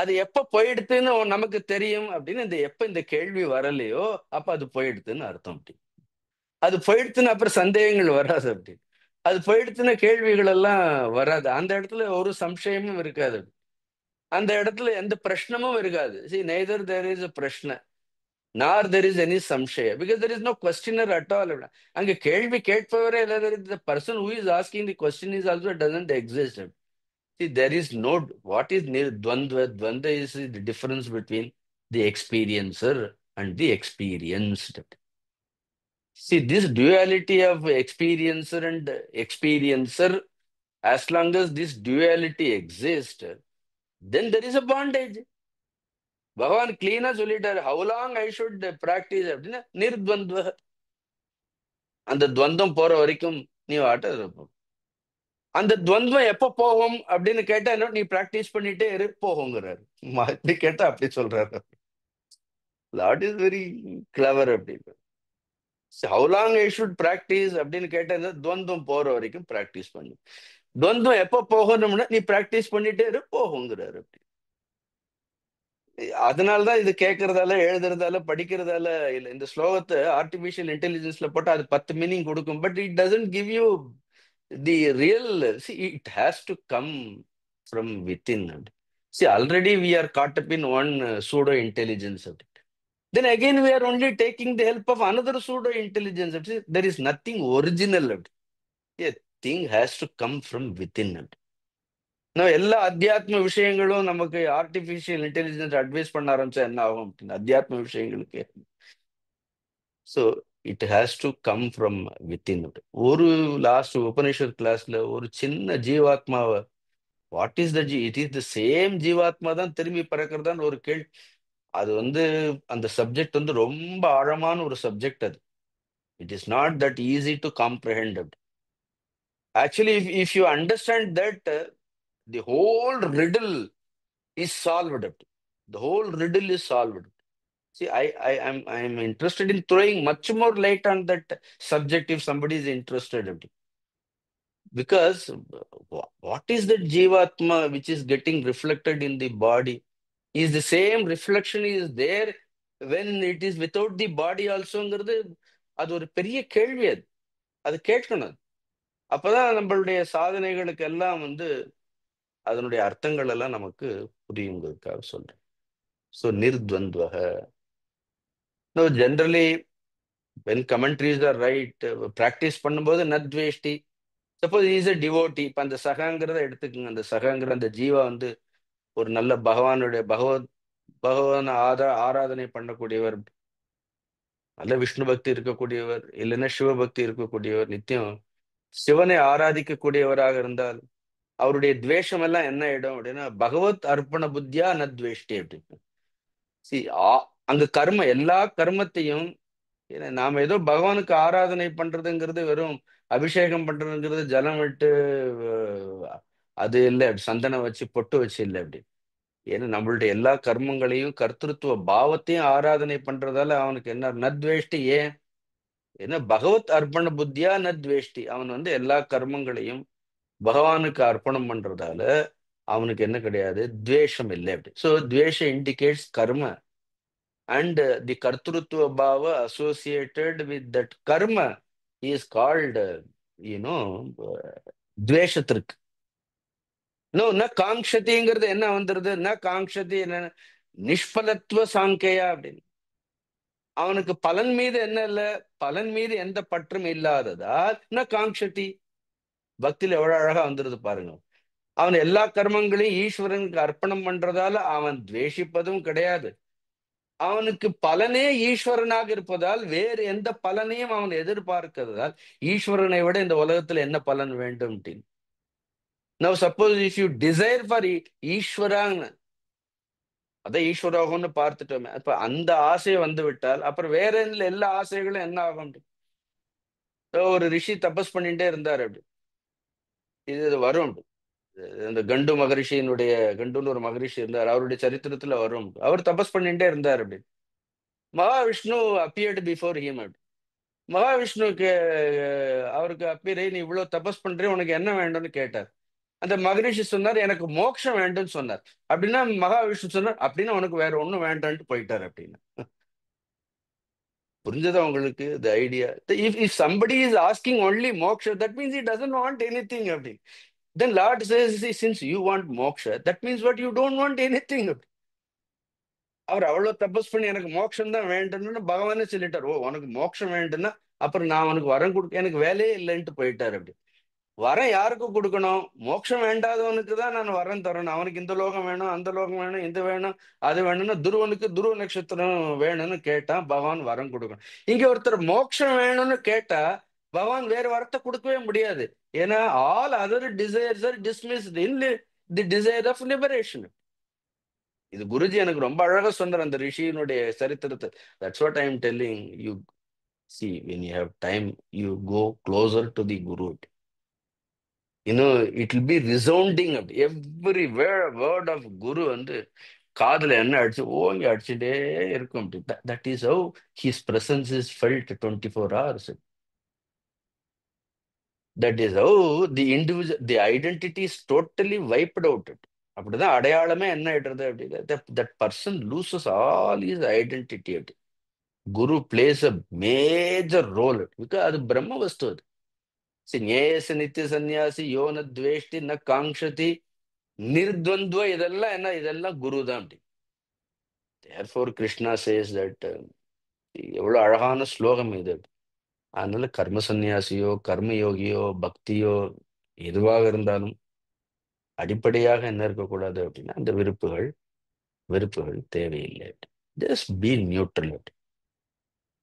அது எப்ப போயிடுத்துன்னு நமக்கு தெரியும் அப்படின்னு எப்ப இந்த கேள்வி வரலையோ அப்ப அது போயிடுத்துன்னு அர்த்தம். அப்படி அது போயிடுத்துன்னு அப்புறம் சந்தேகங்கள் வராது. அப்படி அது போயிடுத்துன கேள்விகள் எல்லாம் வராது. அந்த இடத்துல ஒரு சம்சயமும் இருக்காது. அந்த இடத்துல எந்த பிரச்சனமும் இருக்காது. See, neither there is a பிரச்சனை nor there is any சம்சயம், because there is no questioner at all. அங்க கேள்வி கேட்பவரே இல்லை. The person who is asking the question is also doesn't exist. See, there is no, what is Dvandva? Dvandva is the difference between the experiencer and the experienced. See, this duality of experiencer and experiencer, as long as this duality exists, then there is a bondage. பகவான் கிளீனா சொல்லிட்டாரு, how long I should practice அப்படின்னா நிர்த்வந்த்வ. அந்த துவந்தம் போற வரைக்கும் நீ வாட்ட இருப்போம். அந்த துவந்தம் எப்ப போகும் அப்படின்னு கேட்டா என்ன, நீ பிராக்டிஸ் பண்ணிட்டே இரு போகுங்கிறாரு. அப்படி கேட்டா அப்படி சொல்றாரு. Lord is very clever. அப்படின்னு how long I should practice அப்படின்னு கேட்டா துவந்தம் போற வரைக்கும் பிராக்டிஸ் பண்ணு. துவந்தம் எப்ப போகணும்னா நீ பிராக்டிஸ் பண்ணிட்டே இரு போகுங்கிறாரு. அப்படி அதனாலதான் இது கேட்கறதால எழுதுறதால படிக்கிறதால இல்ல. இந்த ஸ்லோகத்தை ஆர்டிபிஷியல் இன்டெலிஜென்ஸ்ல போட்டா அது 10 மீனிங் கொடுக்கும். But it doesn't give you the real. See, it has to come from within. See, already we are caught up in one pseudo intelligence of it. Then again we are only taking the help of another pseudo intelligence. See, there is nothing original of it. A thing has to come from within. Now எல்லா அத்தியாத்ம விஷயங்களும் நமக்கு artificial intelligence advice பண்ண ஆரம்பிச்சா என்ன ஆகும் அப்படின்னு அத்தியாத்ம விஷயங்களுக்கு. So it has to come from within. ஒரு லாஸ்ட் உபனிஷத் கிளாஸ்ல ஒரு சின்ன ஜீவாத்மாவை, what is the it is the same ஜீவாத்மா தான் திரும்பி பிறக்கிறதான்னு ஒரு கேள்வி. அது அந்த சப்ஜெக்ட் ரொம்ப ஆழமான ஒரு சப்ஜெக்ட். அது it is not that easy to comprehend. Actually if you understand that the whole riddle is solved. The whole riddle is solved. See, I'm interested in throwing much more light on that subject if somebody is interested in it. Because what is that Jivatma which is getting reflected in the body? Is the same reflection is there when it is without the body also? அது ஒரு பெரிய கேள்வி. அது கேட்கணும். அப்பதான் நம்மளுடைய சாதனைகளுக்கு எல்லாம் அதனுடைய அர்த்தங்கள் எல்லாம் நமக்கு புரியுங்கிறதுக்காக சொல்றேன். ஸோ நிர்த்வந்த்வஹ. No, generally, when commentaries are right, practice பண்ணும்போது நத்வேஷ்டி. சப்போஸ் இஸ் a devotee, இப்போ அந்த சகாங்கிறத எடுத்துக்கோங்க. அந்த சகாங்கிற அந்த ஜீவா ஒரு நல்ல பகவான் ஆராதனை பண்ணக்கூடியவர், நல்ல விஷ்ணு பக்தி இருக்கக்கூடியவர், இல்லைன்னா சிவபக்தி இருக்கக்கூடியவர், நித்தியம் சிவனை ஆராதிக்கக்கூடியவராக இருந்தால் அவருடைய துவேஷம் எல்லாம் என்ன ஆயிடும் அப்படின்னா பகவத் அர்ப்பண புத்தியா நத்வேஷ்டி அப்படின்னு. அங்க கர்ம எல்லா கர்மத்தையும் நாம ஏதோ பகவானுக்கு ஆராதனை பண்றதுங்கிறது வெறும் அபிஷேகம் பண்றதுங்கிறது ஜலம் விட்டு அது இல்லை, சந்தனம் வச்சு பொட்டு வச்சு இல்லை. அப்படி ஏன்னா நம்மளுடைய எல்லா கர்மங்களையும் கர்த்திருவ பாவத்தையும் ஆராதனை பண்றதால அவனுக்கு என்ன நத்வேஷ்டி. ஏன்னா பகவத் அர்ப்பண புத்தியா நத்வேஷ்டி. அவன் எல்லா கர்மங்களையும் பகவானுக்கு அர்ப்பணம் பண்றதால அவனுக்கு என்ன கிடையாது, துவேஷம் இல்லை. அப்படி ஸோ துவேஷம் இண்டிகேட்ஸ் கர்ம. and the kartrutva bhava associated with that karma is called, you know, dveshatrik. No, na காங்க்ஷதிங்கிறது என்ன வந்துருது? ந காங்க்ஷதி என்ன? நிஷ்பலத்துவ சாங்கையா அப்படின்னு. அவனுக்கு பலன் மீது என்ன இல்ல? பலன் மீது எந்த பற்றும் இல்லாததால் ந காங்க்ஷதி. பக்தியில எவ்வளவு அழகா வந்துருது பாருங்க. அவன் எல்லா கர்மங்களையும் ஈஸ்வரனுக்கு அர்ப்பணம் பண்றதால அவன் துவேஷிப்பதும் கிடையாது. அவனுக்கு பலனே ஈஸ்வரனாக இருப்பதால் வேறு எந்த பலனையும் அவன் எதிர்பார்க்கிறதால் ஈஸ்வரனை விட இந்த உலகத்துல என்ன பலன் வேண்டும்? Now suppose if you desire for ஈஸ்வரான்னு, அதான் ஈஸ்வரோகம்னு பார்த்துட்டோமே, அப்ப அந்த ஆசை வந்து விட்டால் அப்புறம் வேற எல்லா ஆசைகளும் என்ன ஆகும்? ஒரு ரிஷி தபஸ் பண்ணிட்டே இருந்தார் அப்படி. இது வரும். இந்த கண்டுன்னு ஒரு மகரிஷி இருந்தார், அவருடைய சரித்திரத்துல வரும். அவர் தபஸ் பண்ணிட்டே இருந்தார் அப்படி. மகாவிஷ்ணு அப்பியர்டு பிஃபோர் ஹிம் அப்படி. மகாவிஷ்ணுவுக்கு அவருக்கு அப்பியரை, நீ இவ்வளவு தபஸ் பண்றே, உனக்கு என்ன வேண்டும்னு கேட்டார். அந்த மகரிஷி சொன்னார், எனக்கு மோட்சம் வேண்டும்னு சொன்னார். அப்படின்னா மகாவிஷ்ணு சொன்னார், அப்படின்னா உனக்கு வேற ஒண்ணும் வேண்டான்ட்டு போயிட்டார் அப்படின்னு. புரிஞ்சதா உங்களுக்கு the idea? If somebody is asking only moksha, that means he doesn't want anything அப்படி. Then Lord says, "See, since you want moksha, that means what, you don't want anything." அவர் அவ்வளவு தபஸ் பண்ணி எனக்கு மோட்சம் தான் வேண்டும்னு பகவானே சொல்லிட்டார். ஓ, உனக்கு மோட்சம் வேண்டும்னா அப்புறம் நான் உனக்கு வரம் கொடுக்க, எனக்கு வேலையே இல்லைன்ட்டு போயிட்டார் அப்படி. வரம் யாருக்கு கொடுக்கணும்? மோட்சம் வேண்டாதவனுக்கு தான் நான் வரம் தரணும். அவனுக்கு இந்த லோகம் வேணும், அந்த லோகம் வேணும், இது வேணும், அது வேணும்னா துருவனுக்கு துருவ நட்சத்திரம் வேணும்னு கேட்டா பகவான் வரம் கொடுக்கணும். இங்க ஒருத்தர் மோட்சம் வேணும்னு கேட்டா பகவான் வேற வரத்தை கொடுக்கவே முடியாது. ஏன்னா all other desires are dismissed in the desire of liberation. இது குருஜி எனக்கு ரொம்ப அழகா சொன்னார் அந்த ரிஷியினுடைய சரித்திரத்தை. That's what I am telling you. See, when you have time, you go closer to the Guru. It will be resounding. Every word of Guru வந்து காதுல என்ன அடிச்சு ஓங்கி அடிச்சுட்டே இருக்கும். That is how his presence is felt 24 hours. That is how the identity is totally wiped out. அப்படிதான் அடையாளமே என்ன ஆயிடுறது அப்படி. That person loses all his identity. Guru plays a major role because அது பிரம்ம வஸ்து. அது ஞேயச நித்திய சந்நியாசி யோன துவேஷ்டி ந காங்க்ஷதி நிர்த்வந்துவ, இதெல்லாம் என்ன? இதெல்லாம் குரு தான் அப்படி. Therefore கிருஷ்ணா சேஸ் தட், எவ்வளவு அழகான ஸ்லோகம் இது. அதனால கர்ம சந்நியாசியோ கர்மயோகியோ பக்தியோ எதுவாக இருந்தாலும் அடிப்படையாக என்ன இருக்கக்கூடாது அப்படின்னா அந்த வெறுப்புகள் தேவையில்லை. Just be neutral.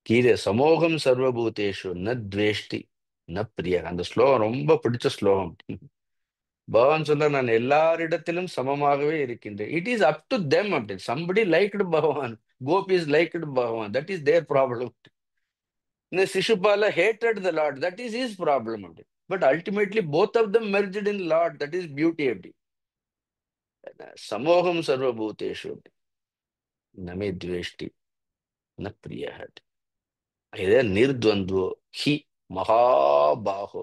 கீதை சமோகம் சர்வபூதேஷு ந துவேஷ்டி ந பிரியா. அந்த ஸ்லோகம் ரொம்ப பிடிச்ச ஸ்லோகம். பகவான் சொல்ற, நான் எல்லாரிடத்திலும் சமமாகவே இருக்கின்றேன். It is up to them அப்படி. Somebody liked Bhagavan, gopis liked Bhagavan, that is their problem. இந்த Shishupala hated the Lord, that is his problem அப்படி. But ultimately both of them merged in Lord, that is beauty அப்படி. சமோகம் சர்வபூதேஷு அப்படி நமே துவேஷ்டி ந பிரியா. இதே நிர்த்வந்துவோ ஹி மகாபாகோ.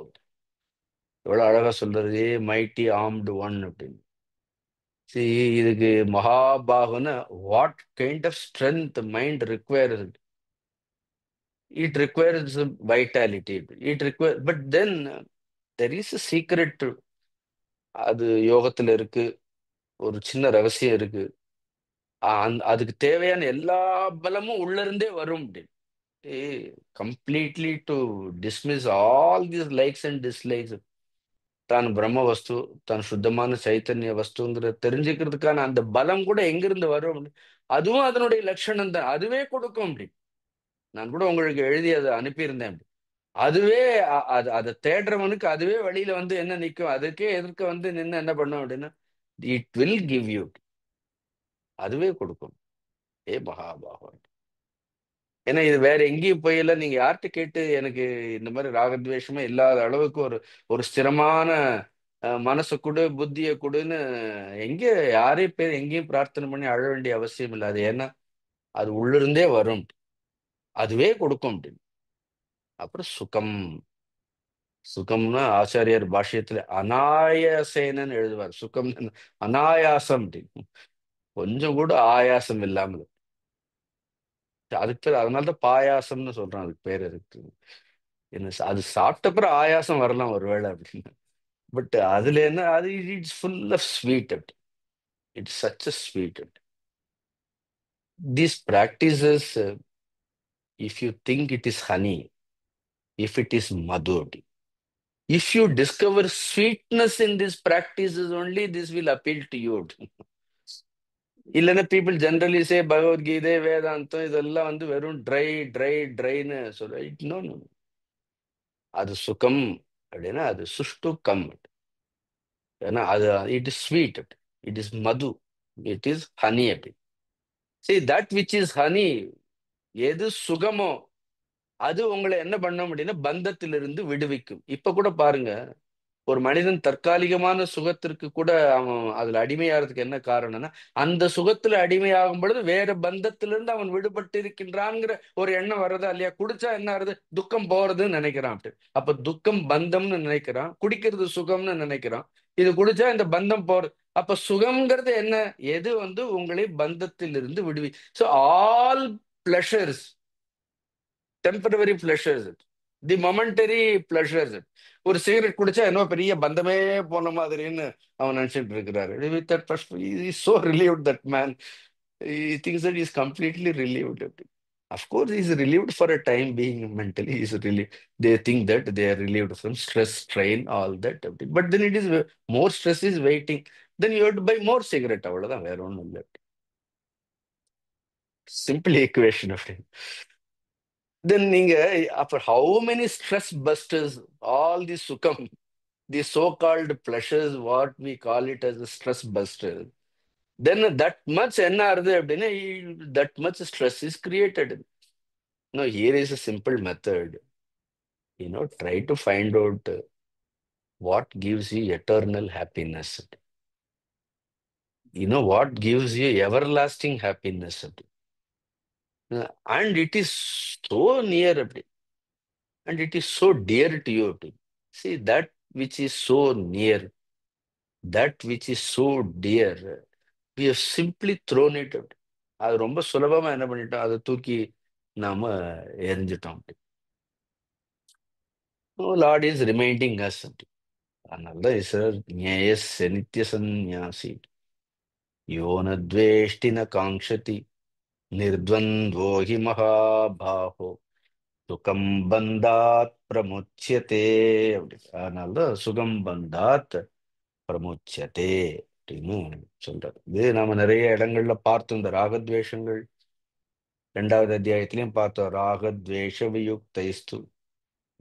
எவ்வளவு அழகா சொல்றது, மைட்டி ஆர்ம்டு ஒன் அப்படின்னு. See, இதுக்கு மகாபாகுன்னா what kind of strength mind requires? It requires vitality. But then there is a secret. அது யோகத்துல இருக்கு, ஒரு சின்ன ரகசியம் இருக்கு. அதுக்கு தேவையான எல்லா பலமும் உள்ள இருந்தே வரும் அப்படின்னு. Completely to dismiss all these likes and dislikes. தான் பிரம்ம வஸ்து, தான் சுத்தமான சைத்தன்ய வஸ்துங்கிற தெரிஞ்சுக்கிறதுக்கான அந்த பலம் கூட எங்கிருந்து வரும்? அதுவும் அதனுடைய லட்சணம் தான், அதுவே கொடுக்கும் அப்படி. நான் கூட உங்களுக்கு எழுதி அதை அனுப்பியிருந்தேன் அப்படி. அதுவே அதை தேடுறவனுக்கு அதுவே வழியில வந்து என்ன நிற்கும், அதுக்கே எதிர்க்க வந்து நின்று என்ன பண்ணும் அப்படின்னா, இட் வில் கிவ் யூ. அதுவே கொடுக்கும். மகாபாகம். ஏன்னா இது வேற எங்கேயும் போயில. நீங்க யார்கிட்ட கேட்டு எனக்கு இந்த மாதிரி ராகத்வேஷமே இல்லாத அளவுக்கு ஒரு ஒரு ஸ்திரமான மனசு கொடு, புத்தியை கொடுன்னு எங்க யாரையும் பேர் எங்கேயும் பிரார்த்தனை பண்ணி அழ வேண்டிய அவசியம் இல்லை. அது ஏன்னா அது உள்ளிருந்தே வரும், அதுவே கொடுக்கும் அப்படின்னு. அப்புறம் சுகம். சுகம்னா ஆச்சாரியார் பாஷ்யத்துல அநாயாசேனன்னு எழுதுவார். சுகம் அநாயாசம் அப்படின்னு, கொஞ்சம் கூட ஆயாசம் இல்லாமல். அதுக்கு பேர் அதனாலதான் பாயாசம்னு சொல்றான், அதுக்கு பேர் இருக்கு. என்ன அது சாப்பிட்ட அப்புறம் ஆயாசம் வரலாம் ஒருவேளை அப்படின்னு. பட் அதுல என்ன, அது it's full of sweet. It's such a sweet. These practices, if you think it is honey, if it is madhu, if you discover sweetness in these practices only, this will appeal to you. இல்லைன்னா people generally சே பகவத்கீதை வேதாந்தம் இதெல்லாம் வந்து வெறும் ட்ரைன்னு சொல்ற. இன்னொன்னு, அது சுகம் அப்படின்னா அது சுஷ்டுக்கம். ஏன்னா அது it is sweet, it is Madhu, it is honey அப்படி. சரி, தட் விச் இஸ் ஹனி, எது சுகமோ அது உங்களை என்ன பண்ணும் அப்படின்னா பந்தத்திலிருந்து விடுவிக்கும். இப்ப கூட பாருங்க, ஒரு மனிதன் தற்காலிகமான சுகத்திற்கு கூட அவன் அதுல அடிமையாகிறதுக்கு என்ன காரணம்னா, அந்த சுகத்துல அடிமையாகும் பொழுது வேற பந்தத்திலிருந்து அவன் விடுபட்டு இருக்கின்றான்ங்கிற ஒரு எண்ணம் வர்றதா இல்லையா? குடிச்சா என்ன ஆகுது, துக்கம் போறதுன்னு நினைக்கிறான் அப்படி. அப்ப துக்கம் பந்தம்னு நினைக்கிறான், குடிக்கிறது சுகம்னு நினைக்கிறான். இது குடிச்சா இந்த பந்தம் போறது. அப்ப சுகம்ங்கிறது என்ன? எது வந்து உங்களை பந்தத்திலிருந்து விடுவி. So all pleasures, temporary pleasures, the momentary pleasures. ஒரு சிகரெட் குடிச்சா என்ன பெரிய பந்தமே போன மாதிரின்னு அவன் நினைச்சிட்டு இருக்கிறாரு. With that he is so relieved, that man. He thinks that he is completely relieved. Of course, he is relieved for a time being. Mentally he is relieved. They think that they are relieved from stress, strain, all that. But then it is more stress is waiting. Then you have to buy more cigarette. அவ்வளவுதான், வேற ஒண்ணும் இல்லை. Simple equation of it. Then நீங்க அப்ப how many stress busters, all the sukam, the so-called pleasures, what we call it as a stress buster, then that much என்ன ஆறுது அப்படின்னா that much stress is created. No, here is a simple method. Try to find out what gives you eternal happiness. What gives you everlasting happiness. And it is so near, and it is so dear to you. See, that which is so near, that which is so dear, we have simply thrown it out. அது ரொம்ப சுலபமா என்ன பண்ணிட்டோம், அதை தூக்கி நாம எரிஞ்சிட்டோம். Lord is reminding us. அதனாலதான் சார், ஞேயஸ் நித்திய சந்நியாசி யோனத்வேஷ்டி ந காங்க்ஷதி நிர்த்வந்த்வோ ஹி மகாபாஹோ சுகம் பந்தாத் பிரமுச்சியதே அப்படி. அதனாலதான் சுகம் பந்தாத் பிரமுச்சியதே அப்படின்னு சொல்றாரு. இது நாம நிறைய இடங்கள்ல பார்த்தோம். இந்த ராகத்வேஷங்கள் 2வது அத்தியாயத்திலையும் பார்த்தோம். ராகத்வேஷ வியுக்தைஸ்து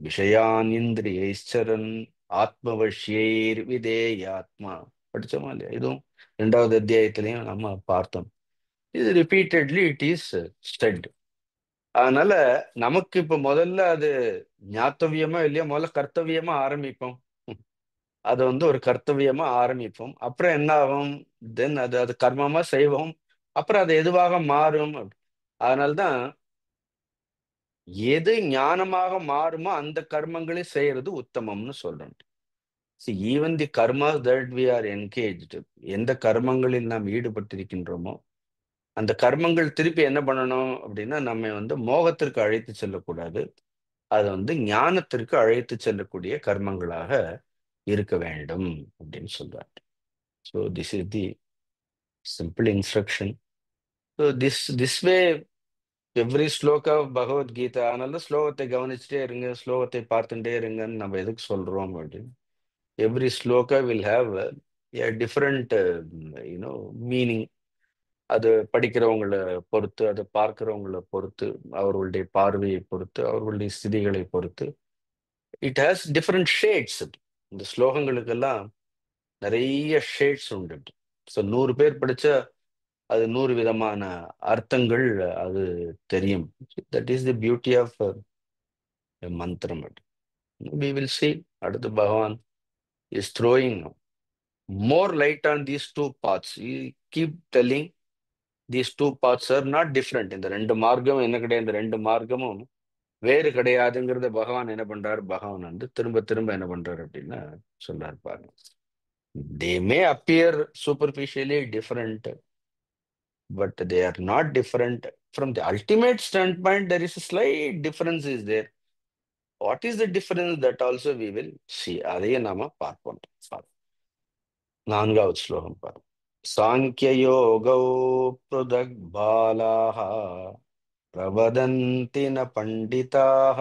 விஷயான் இந்திரியைச்சரன் ஆத்மவஷ்யைர் விதேயாத்மா. படிச்சோமா இல்லையா? இதுவும் 2வது அத்தியாயத்திலையும் நம்ம பார்த்தோம். இது ரிப்பீட்டட்லி இட் இஸ் ஸ்டட். அதனால நமக்கு இப்ப முதல்ல அது ஞாத்தவியமா இல்லையா, முதல்ல கர்த்தவியமா ஆரம்பிப்போம். அது வந்து ஒரு கர்த்தவியமா ஆரம்பிப்போம். அப்புறம் என்ன ஆகும், தென் அது அது கர்மமா செய்வோம். அப்புறம் அது எதுவாக மாறும். அதனால்தான் எது ஞானமாக மாறுமோ அந்த கர்மங்களை செய்யறது உத்தமம்னு சொல்றோம். Even the karma that we are engaged, எந்த கர்மங்களில் நாம் ஈடுபட்டிருக்கின்றோமோ அந்த கர்மங்கள் திருப்பி என்ன பண்ணணும் அப்படின்னா நம்ம வந்து மோகத்திற்கு அழைத்து செல்லக்கூடாது. அது வந்து ஞானத்திற்கு அழைத்து செல்லக்கூடிய கர்மங்களாக இருக்க வேண்டும் அப்படின்னு சொல்றாரு. So this is the simple instruction. So this way every shloka Bhagavad Gita. அதனால ஸ்லோகத்தை கவனிச்சுட்டே இருங்க, ஸ்லோகத்தை பார்த்துட்டே இருங்கன்னு நம்ம எதுக்கு சொல்றோம் அப்படின்னு. Every shloka will have a different meaning. அது படிக்கிறவங்களை பொறுத்து, அதை பார்க்கிறவங்களை பொறுத்து, அவர்களுடைய பார்வையை பொறுத்து, அவர்களுடைய ஸ்திதிகளை பொறுத்து இட் ஹாஸ் டிஃப்ரெண்ட் ஷேட்ஸ். இந்த ஸ்லோகங்களுக்கெல்லாம் நிறைய ஷேட்ஸ் உண்டு. ஸோ 100 பேர் படிச்சா அது 100 விதமான அர்த்தங்கள் அது தெரியும். That is the beauty of மந்திரம். வி வில் see அடுத்து Bhagavan is throwing more light on these two paths. He keep telling these two paths are not different. இந்த 2 மார்க்கம் என்ன கிடையாது, இந்த 2 மார்க்கமும் வேறு கிடையாதுங்கிறத பகவான் என்ன பண்றாரு, பகவான் வந்து திரும்ப திரும்ப என்ன பண்றாரு அப்படின்னா சொல்றாரு பாருங்க. They may appear superficially different, but they are not different from the ultimate standpoint, there is a slight difference is there. What is the difference? That also we will see. அதையே நாம பார்ப்போம். நான்காவது ஸ்லோகம் பாருங்க. சாங்கியயோகோ ப்ருதக் பாலாஹ பிரவதந்தி ந பண்டிதாஹ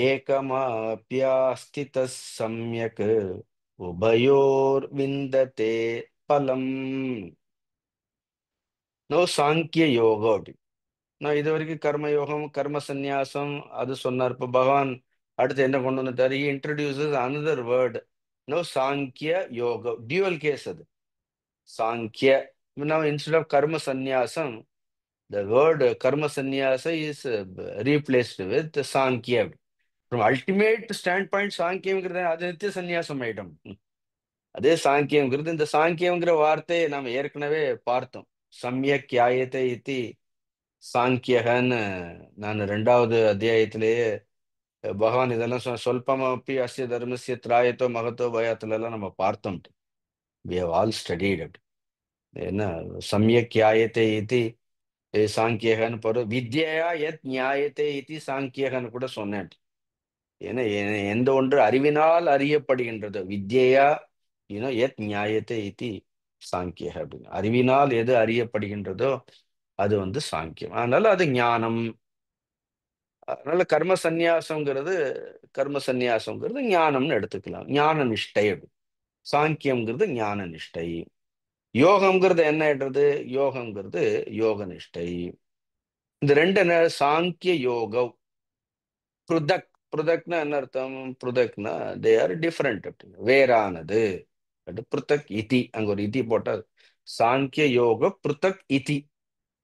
ஏகமாப்யாஸ்திதः சம்யக் உபயோர் விந்ததே பலம். நோ சாங்கிய யோகா அப்படி. நான் இது வரைக்கும் கர்ம யோகம் கர்ம சந்நியாசம் அது சொன்னார். இப்ப பகவான் அடுத்து என்ன கொண்டு வந்துட்டாரு? He introduces another word. No சாங்கிய யோக, டியூவல் கேஸ் அது. சாங்கிய. Now instead of karma sannyasam, the word karma sannyasa is replaced with சாங்கிய. From ultimate standpoint சாங்கியம்ங்கிறது அது நித்திய சந்நியாசம் ஆயிடும். அதே சாங்கியம்ங்கிறது, இந்த சாங்கியம்ங்கிற வார்த்தையை நாம் ஏற்கனவே பார்த்தோம். சம்யக் யாயத்தை இத்தி சாங்கியகன்னு நான் 2வது அத்தியாயத்திலேயே பகவான் இதெல்லாம் சொல்பமப்பி அஸ்ய தர்மஸ்ய திராயத்தோ மகத்தோ பயத்துல எல்லாம் நம்ம பார்த்தோம். we have all studied it. என்ன சம்யக் யாயத்தை இத்தி சாங்கியகன்னு போறோம். வித்யா யத் நியாயத்தை இத்தி சாங்கியகன்னு கூட சொன்னேன். ஏன்னா எந்த ஒன்று அறிவினால் அறியப்படுகின்றது, வித்யா யத் நியாயத்தை இத்தி சாங்கியக அப்படின்னு. அறிவினால் எது அறியப்படுகின்றதோ அது சாங்கியம். அதனால அது ஞானம். அதனால கர்ம சந்நியாசம்ங்கிறது ஞானம்னு எடுத்துக்கலாம். ஞான நிஷ்டை. சாங்கியம்ங்கிறது ஞான நிஷ்டை. யோகம்ங்கிறது என்ன ஆயிடுறது? யோகம்ங்கிறது யோக நிஷ்டை. இந்த ரெண்டு என்ன? சாங்கிய யோகம் புருதக். புருதக்னா என்ன அர்த்தம்? புருதக்னா தே ஆர் டிஃபரெண்ட் அப்படின்னு, வேறானது. புருதக் இதி, அங்க ஒரு இதி போட்டா சாங்கிய யோக புருதக் இதி,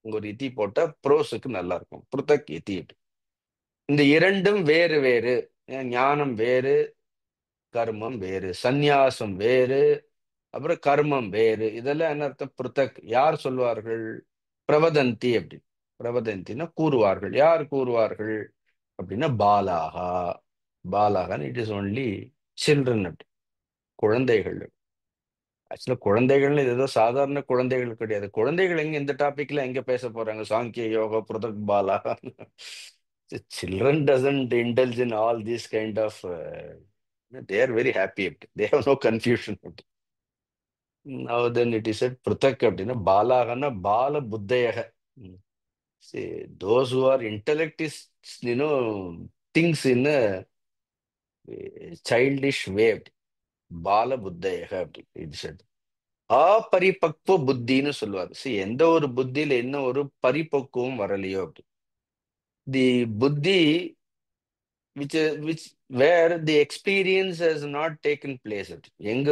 அங்க ஒரு இதி போட்டா ப்ரோஸுக்கு நல்லா இருக்கும். புருதக் இதி. இந்த இரண்டும் வேறு வேறு. ஞானம் வேறு, கர்மம் வேறு. சந்நியாசம் வேறு, அப்புறம் கர்மம் வேறு. இதெல்லாம் என்ன அர்த்தம்? புருதக். யார் சொல்வார்கள்? பிரவதந்தி அப்படி. பிரவதந்தின்னா கூறுவார்கள். யார் கூறுவார்கள் அப்படின்னா பாலாகா. பாலாகான்னு இட் இஸ் ஒன்லி சில்ட்ரன் அப்படி, குழந்தைகள். ஆக்சுவலா குழந்தைகள்னு இது ஏதோ சாதாரண குழந்தைகள் கிடையாது. குழந்தைகள் எங்க இந்த டாபிக்ல எங்க பேச போறாங்க? சாங்கிய yoga புருதக் Bala. Children doesn't indulge in all these kind of they are very happy. They have no confusion. Now then it is said Pruthak அப்படின்னா பாலாகன்னா பால புத்தையக. See, those who are intellectists, thinks in a childish way. பால புத்தையக அப்படி it said. அபரிபக்வ புத்தின்னு சொல்லுவார். See, எந்த ஒரு புத்தியில என்ன ஒரு பரிபக்குவம் வரலையோ அப்படி. தி புத்தி which where the experience has not taken place. எங்க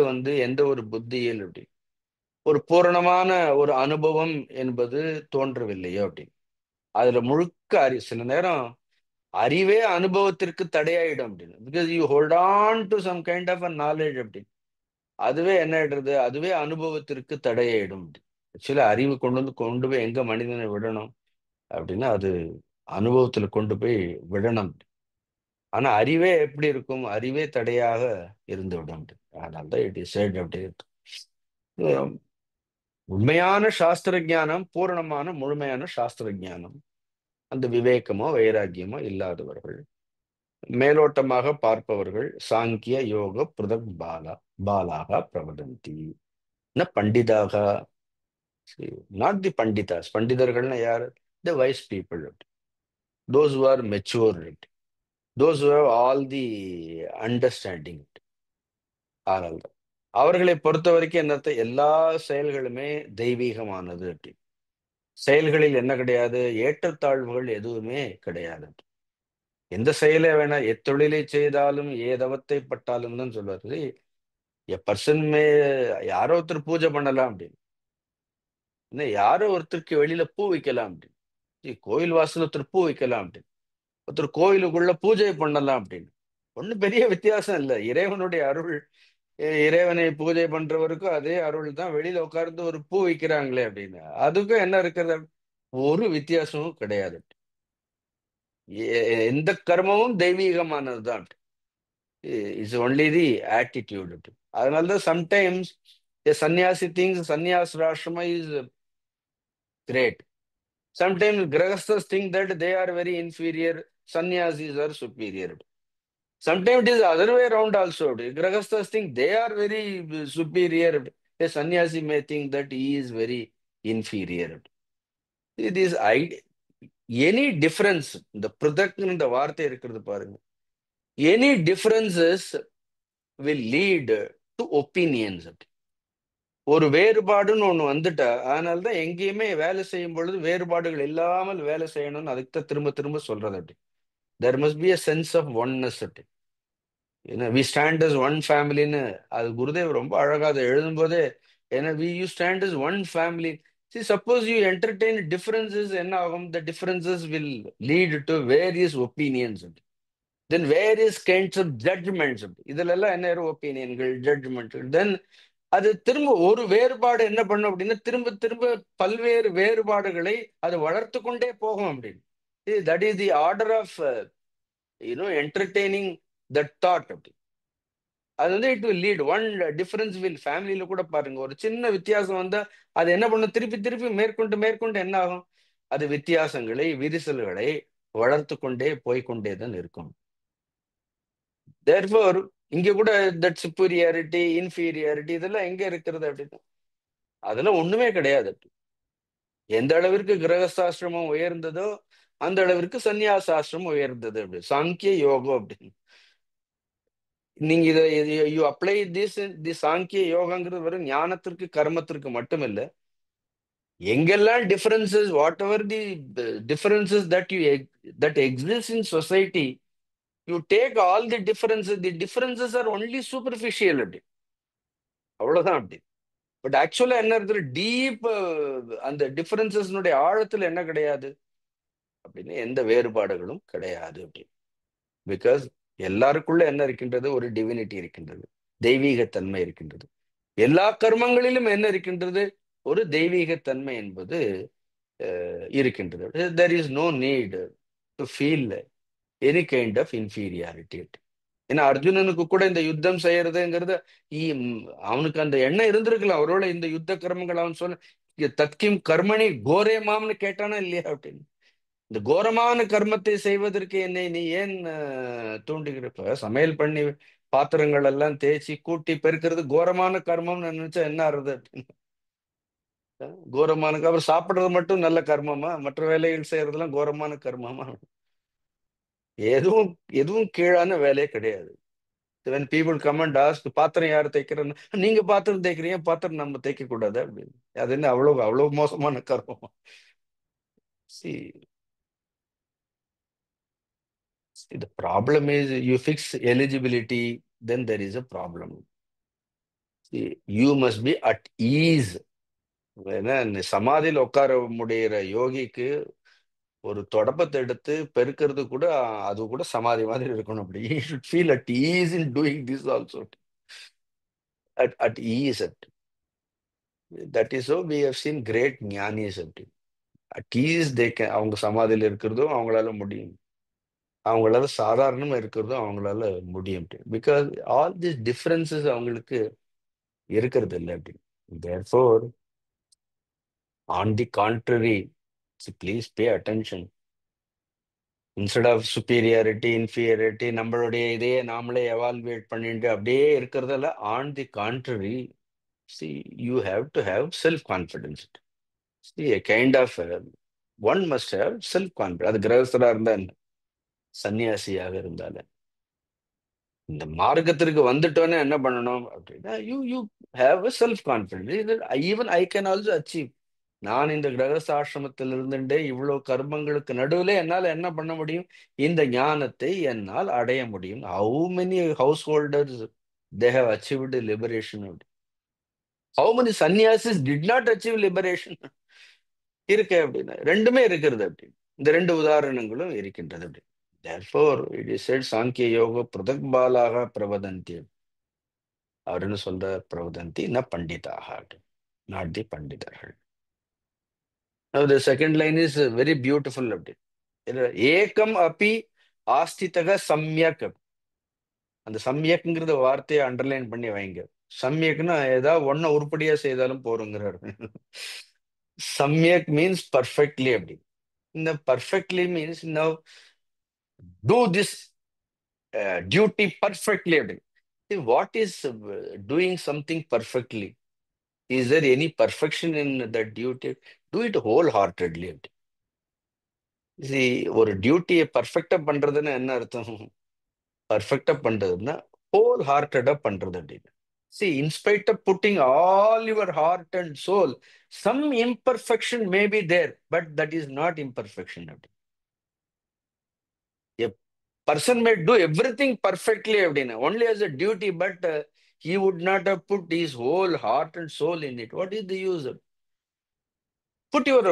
எந்த ஒரு புத்தியில் அப்படி ஒரு பூரணமான ஒரு அனுபவம் என்பது தோன்றவில்லையோ அப்படி. அதுல முழுக்க சில நேரம் அறிவே அனுபவத்திற்கு தடையாயிடும் அப்படின்னு. Because you hold on to some kind of a knowledge அப்படி. அதுவே என்ன ஆயிடுறது? அதுவே அனுபவத்திற்கு தடையாயிடும். ஆக்சுவலி அறிவு கொண்டு போய் எங்க மனிதனை விடணும் அப்படின்னா அது அனுபவத்துல கொண்டு போய் விடணும். ஆனா அறிவே எப்படி இருக்கும்? அறிவே தடையாக இருந்து விடும். அதனால்தான் இட் இஸ் சேட் அப்படி. உண்மையான சாஸ்திர ஞானம், பூரணமான முழுமையான சாஸ்திர ஞானம், அந்த விவேகமோ வைராக்கியமோ இல்லாதவர்கள், மேலோட்டமாக பார்ப்பவர்கள் சாங்கிய யோக புருதக் பாலாக பிரவதந்தி ந பண்டிதாக. Not the panditas. பண்டிதர்கள்னா யார்? The wise people, those who are mature, those who have all the understanding. ஆனால் அவர்களை பொறுத்த வரைக்கும் என்ன அர்த்தம்? எல்லா செயல்களுமே தெய்வீகமானது அப்படி. செயல்களில் என்ன கிடையாது? ஏற்றத்தாழ்வுகள் எதுவுமே கிடையாது. எந்த செயலை வேணா, எத்தொழிலை செய்தாலும் ஏதவத்தை பட்டாலும் தான் சொல்வாரு. எ பர்சன் மே, யாரோ ஒருத்தர் பூஜை பண்ணலாம் அப்படின்னு, இன்னும் யாரோ ஒருத்தருக்கு வெளியில பூ வைக்கலாம் அப்படின்னு. கோயில் வாசல் ஒருத்தர் பூ வைக்கலாம் அப்படின்னு, ஒருத்தர் கோயிலுக்குள்ள பூஜை பண்ணலாம் அப்படின்னு. ஒன்றும் பெரிய வித்தியாசம் இல்லை. இறைவனுடைய அருள், இறைவனை பூஜை பண்றவருக்கும் அதே அருள் தான். வெளியில உட்கார்ந்து ஒரு பூ வைக்கிறாங்களே அப்படின்னு, அதுக்கும் என்ன இருக்கிறது? ஒரு வித்தியாசமும் கிடையாது. எந்த கர்மமும் தெய்வீகமானதுதான். It's only the attitude. அதனாலதான் சம்டைம்ஸ் சன்னியாசி திங்ஸ் சன்னியாஸ் ராஷ்டிரமா is great. Sometimes grahasthas think that they are very inferior, sannyasis are superior. Sometimes it is the other way around also. Grahasthas think they are very superior. A sannyasi may think that he is very inferior. It is any difference, the product in the வார்த்தை இருக்கிறது பாருங்க. Any differences will lead to opinions. ஒரு வேறுபாடுன்னு ஒண்ணு வந்துட்டா, அதனாலதான் எங்கேயுமே வேலை செய்யும் பொழுது வேறுபாடுகள் இல்லாமல் வேலை செய்யணும்னு அதுக்கு தான் திரும்ப திரும்ப சொல்றது அப்படி. There must be a sense of oneness அப்படி. ஏன்னா வி ஸ்டாண்ட் as ஒன் ஃபேமிலின்னு அது குருதேவ் ரொம்ப அழகா அதை எழுதும்போதே, ஏன்னா you stand as one family. See, suppose you entertain differences, என்ன ஆகும்? The differences will lead to various opinions. Then various kinds of judgments. இதுல எல்லாம் என்ன ஒப்பீனியன்கள், ஜட்ஜ்மெண்ட்கள். தென் அது திரும்ப ஒரு வேறுபாடு என்ன பண்ணும் அப்படின்னா திரும்ப திரும்ப பல்வேறு வேறுபாடுகளை அது வளர்த்து கொண்டே போகும் அப்படின்னு. That is the order of entertaining that thought அப்படி. அது வந்து it will lead one difference will ஃபேமிலியில கூட பாருங்க, ஒரு சின்ன வித்தியாசம் வந்தா அது என்ன பண்ணும்? திருப்பி திருப்பி மேற்கொண்டு மேற்கொண்டு என்ன ஆகும்? அது வித்தியாசங்களை, விரிசல்களை வளர்த்து கொண்டே போய்கொண்டே தான் இருக்கும். தேர்ஃபோர் இங்க கூட தட் சுப்பீரியாரிட்டி, இன்ஃபீரியாரிட்டி இதெல்லாம் எங்க இருக்கிறது அப்படின்னா அதெல்லாம் ஒண்ணுமே கிடையாது. எந்த அளவிற்கு கிரகஸ்தாசிரமம் உயர்ந்ததோ அந்த அளவிற்கு சந்நியாசாசிரமம் உயர்ந்தது. அப்படி சாங்கிய யோகம் அப்படின்னு நீங்க இதை யூ அப்ளை தி சாங்கிய யோகங்கிறது வெறும் ஞானத்திற்கு கர்மத்திற்கு மட்டும் இல்ல. எங்கெல்லாம் differences, what ever the differences that exist in society, you take all the differences R only superficial அப்படி, அவ்வளவுதான் அப்படி. பட் ஆக்சுவலா என்ன இருக்குது? டீப் அந்த டிஃபரன்சஸ்னுடைய ஆழத்துல என்ன கிடையாது அப்படின்னு எந்த வேறுபாடுகளும் கிடையாது அப்படி. பிகாஸ் எல்லாருக்குள்ள என்ன இருக்கின்றது? ஒரு டிவினிட்டி இருக்கின்றது, தெய்வீகத்தன்மை இருக்கின்றது. எல்லா கர்மங்களிலும் என்ன இருக்கின்றது? ஒரு தெய்வீகத்தன்மை என்பது இருக்கின்றது. There is no need to feel any kind of inferiority. ஏன்னா அர்ஜுனனுக்கு கூட இந்த யுத்தம் செய்யறதுங்கிறது அவனுக்கு அந்த எண்ணம் இருந்திருக்கலாம். அவரோட இந்த யுத்த கர்மங்கள் அவன் சொன்ன தத்கிம் கர்மணி கோரே மாம்னு கேட்டானா இல்லையா அப்படின்னு. இந்த கோரமான கர்மத்தை செய்வதற்கு என்னை நீ ஏன் தூண்டுகிறப்ப? சமையல் பண்ணி பாத்திரங்கள் எல்லாம் தேய்ச்சி கூட்டி பெருக்கிறது கோரமான கர்மம்னு நினைச்சா என்ன ஆறுது அப்படின்னு. கோரமான அப்புறம் சாப்பிடுறது மட்டும் நல்ல கர்மமா? மற்ற வேலைகள் செய்யறதெல்லாம் கோரமான கர்மமா? எதுவும் எதுவும் கீழான வேலையே கிடையாது. when people come and ask பாத்திரம் யாரு தைக்கிறன்னு, நீங்க பாத்திரம் தைக்கிறீங்க, பாத்திரம் நம்ம தைக்க கூடாது அப்படின்னு. அது என்ன அவ்வளவு அவ்வளவு மோசமான கர்மம்? see the problem is you fix eligibility, then there is a problem. See, you must be at ease. ஏன்னா சமாதியில் உட்கார முடியிற யோகிக்கு ஒரு தொடப்பத்தை எடுத்து பெருக்கிறது கூட அது கூட சமாதி மாதிரி இருக்கணும் அப்படி. he should feel at ease in doing this also. At ease at that is so we have seen great Gnanis அப்படி. at ease they can, அவங்க சமாதியில் இருக்கிறதும் அவங்களால முடியும், அவங்களால சாதாரணமா இருக்கிறதும் அவங்களால முடியும். பிகாஸ் ஆல் திஸ் டிஃபரன்சஸ் அவங்களுக்கு இருக்கிறது இல்லை அப்படி. therefore on the contrary, please pay attention. Instead of superiority, inferiority, நம்மளுடைய இதையே நாமளே எவால்வேட் பண்ணிட்டு அப்படியே இருக்கிறதால, on the contrary, see you have to have self confidence. see a kind of one must have self confidence. அது கிரகஸ்தரா இருந்தா என்ன, சன்னியாசியாக இருந்தால, இந்த மார்க்கத்திற்கு வந்துட்டோன்னே என்ன பண்ணணும் அப்படின்னா you you have a self confidence. Even I can also achieve. நான் இந்த கிரகஸ்தாசிரமத்தில் இருந்துட்டே இவ்வளவு கர்மங்களுக்கு நடுவில் என்னால் என்ன பண்ண முடியும்? இந்த ஞானத்தை என்னால் அடைய முடியும். How many householders they have achieved liberation? How many sannyasis did not achieve liberation? இருக்கு அப்படின்னா ரெண்டுமே இருக்கிறது அப்படி. இந்த ரெண்டு உதாரணங்களும் இருக்கின்றது அப்படி. therefore it is said சாங்கிய யோக பிரதக் பாலாக பிரவதந்தி அப்படின்னு சொல்ற, பிரவதந்தி ந பண்டிதாக, நாட் தி பண்டிதர்கள். Now the second line is very beautiful. ஏகம் அப்பி ஆஸ்திதக சம்யக். அந்த சம்யக்ங்கிறத வார்த்தையை அண்டர்லைன் பண்ணி வைங்க. சம்யக்னா ஏதாவது ஒன்ன உருப்படியா செய்தாலும் போறோங்கிறாரு. Samyak means perfectly அப்படி. இந்த perfectly means now do this duty perfectly அப்படி. See, what is doing something perfectly? Is there any perfection in that duty? Do it wholeheartedly அப்படி. See, ஒரு டியூட்டியை பர்ஃபெக்டா பண்றதுன்னு என்ன அர்த்தம்? பர்ஃபெக்டா பண்றதுன்னா ஹோல் ஹார்ட்டடா பண்றது அப்படின்னு. See, in spite of putting all your heart and soul, some imperfection may be there, but that is not imperfection. A person may do everything perfectly, only as a duty, but he would not have put his whole heart and soul in it. What is the use of? Put your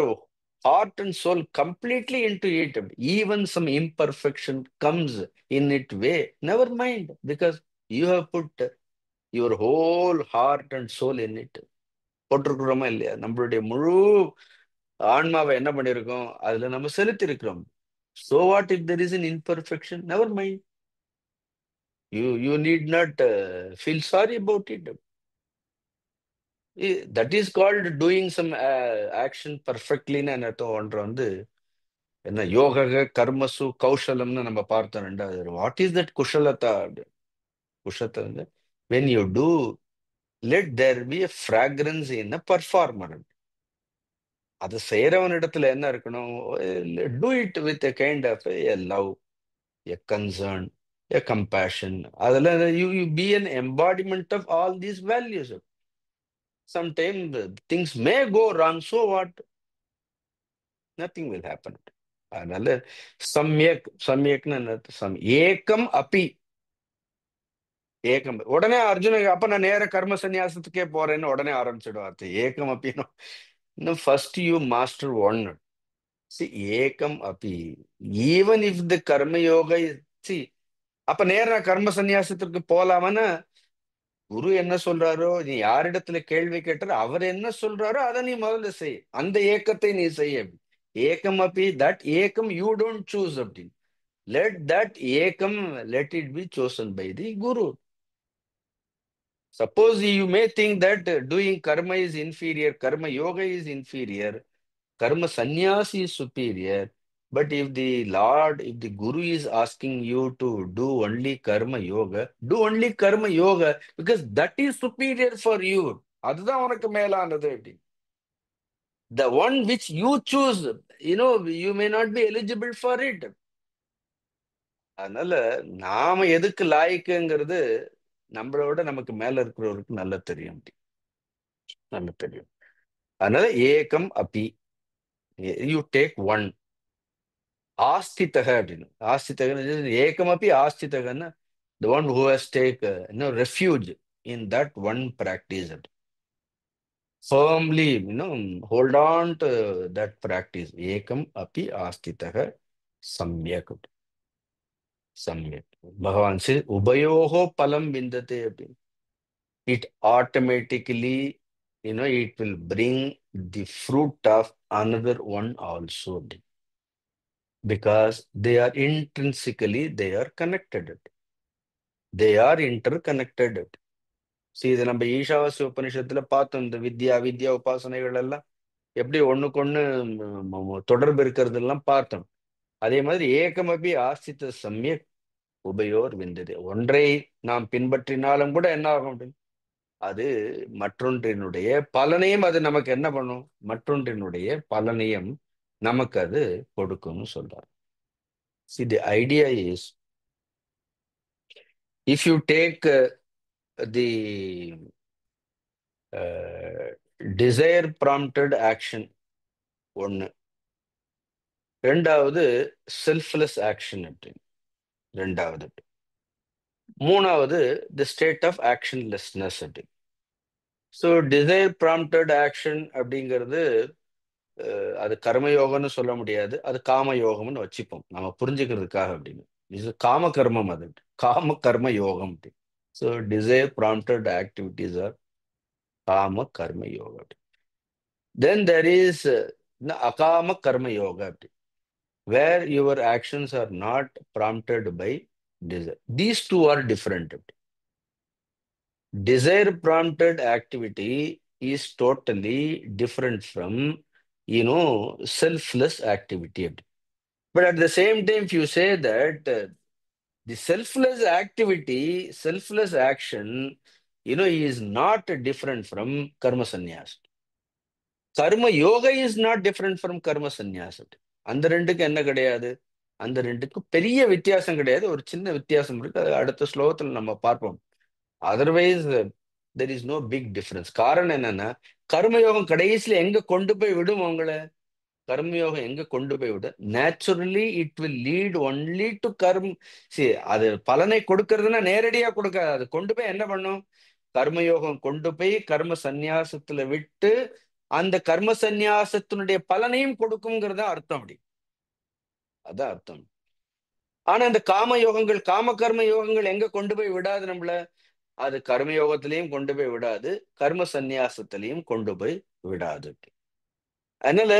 heart and soul completely into it. Even some imperfection comes in it way. Never mind, because you have put your whole heart and soul in it. போட்டிருக்கிறோமா இல்லையா? நம்மளுடைய முழு ஆன்மாவை என்ன பண்ணிருக்கோம்? அதுல நம்ம செலுத்தி இருக்கிறோம். So what if there is an imperfection? Never mind. You need not feel sorry about it. That is called doing some action perfectly. ன்னு அர்த்தம். ஒன்று வந்து என்ன யோக கர்மசு கௌஷலம்னு நம்ம பார்த்தோம் ரெண்டாவது. வாட் இஸ் தட் குஷலதா? குஷத்தை வந்து when you do, let there be a fragrance in a performer. அது செய்யறவனிடத்துல என்ன இருக்கணும்? Do it with a kind of a love, a concern, a compassion. அதுல you be an embodiment of all these values. Sometimes things may go wrong, so what? Nothing will happen. அதனால சம்யக்னு என்ன அர்த்தம்? ஏகம் அப்பி. ஏகம் உடனே அர்ஜுன அப்ப நான் நேர கர்ம சந்நியாசத்துக்கே போறேன்னு உடனே ஆரம்பிச்சிடுவார். ஏகம் அப்பின்னு இன்னும் first you master one. See, Ekam Appi. Even if the கர்ம யோக see, அப்ப நேர கர்ம சந்நியாசத்திற்கு போலாமன்னா குரு என்ன சொல்றாரோ, நீ யாரிடத்துல கேள்வி கேட்டாரோ அவர் என்ன சொல்றாரோ அதை நீ முதல்ல செய். அந்த ஏக்கத்தை நீ செய்ய. ஏக்கம் அப்பி தட் ஏக்கம் யூ டோன்ட் சூஸ் அப்படின்னு. லெட் தட் ஏக்கம் let it be chosen by the guru. Suppose you may think that doing karma is inferior, karma yoga is inferior, karma sannyas is superior. But if the Lord, if the Guru is asking you to do only karma yoga, do only karma yoga because that is superior for you. அதுதான் உனக்கு மேலானது அப்படி. The one which you choose, you may not be eligible for it. அதனால நாம எதுக்கு லாய்க்குங்கிறது நம்மளோட நமக்கு மேல இருக்கிறவருக்கு நல்லா தெரியும். நல்லா தெரியும். அதனால ஏகம் அப்பி. You take one. ஆஸ்திதக அப்படின்னு. ஆஸ்திதகன்னு ஏகம் அப்பி ஆஸ்திதகன்னு the one who has take refuge in that one practice. Firmly, hold on to that practice. Ekam api astitaha samyak. Samyak. Bhagavan says, ubayoho palam vindate api. It automatically, it will bring the fruit of another one also. Because they are intrinsically, they are connected. They are interconnected. See, இதை நம்ம ஈஷாவாசிய உபநிஷத்துல பார்த்தோம். இந்த வித்யா உபாசனைகள் எல்லாம் எப்படி ஒண்ணுக்கு ஒண்ணு தொடர்பு இருக்கிறதெல்லாம் பார்த்தோம். அதே மாதிரி ஏகமபி ஆஸ்தித சமயக் உபயோர் விந்தது. ஒன்றை நாம் பின்பற்றினாலும் கூட என்ன ஆகும் அப்படின்னு, அது மற்றொன்றினுடைய பலனையும் அது நமக்கு என்ன பண்ணும்? மற்றொன்றினுடைய பலனையும் நமக்கு அது கொடுக்கும்னு சொல்றார். See, the idea is, if you take the desire prompted action ஒண்ணு, ரெண்டாவது செல்ஃப்லெஸ் ஆக்ஷன் அப்படின்னு, ரெண்டாவது, மூணாவது தி ஸ்டேட் ஆஃப் ஆக்ஷன்லெஸ்னஸ் அப்படின்னு. ஸோ டிசைர் ப்ராம்ப்டட் ஆக்ஷன் அப்படிங்கிறது அது கர்மயோகம்னு சொல்ல முடியாது, அது காம யோகம்னு வச்சுப்போம் நம்ம புரிஞ்சுக்கிறதுக்காக அப்படின்னு. இது காம கர்மம், அது காம கர்ம யோகம் அப்படின்னு. So desire prompted activities are kama karma yoga. Then there is akama karma yoga அப்படி, where your actions are not prompted by desire. These two are different. Desire prompted activity is totally different from selfless activity. But at the same time, if you say that the selfless activity, selfless action, is not different from karma sannyas. கர்ம yoga is not different from கர்ம சந்நியாசம். அந்த ரெண்டுக்கு என்ன கிடையாது? அந்த ரெண்டுக்கும் பெரிய வித்தியாசம் கிடையாது. ஒரு சின்ன வித்தியாசம் இருக்கு. அது அடுத்த ஸ்லோகத்துல நம்ம பார்ப்போம். Otherwise there is no big difference. காரணம் என்னன்னா, கர்மயோகம் கடைசியில எங்க கொண்டு போய் விடும் உங்களை? கர்மயோகம் எங்க கொண்டு போய் விடும்? Naturally it will lead only to karma. சரி, அது பலனை கொடுக்கறதுன்னா நேரடியா கொடுக்காது. அது கொண்டு போய் என்ன பண்ணும்? கர்மயோகம் கொண்டு போய் கர்ம சந்நியாசத்துல விட்டு அந்த கர்ம சந்நியாசத்தினுடைய பலனையும் கொடுக்குங்கிறத அர்த்தம். அப்படி அதான் அர்த்தம். ஆனா இந்த காம யோகங்கள், காம கர்ம யோகங்கள் எங்க கொண்டு போய் விடாது நம்மள? அது கர்மயோகத்திலையும் கொண்டு போய் விடாது, கர்ம சந்நியாசத்திலையும் கொண்டு போய் விடாது. அதனால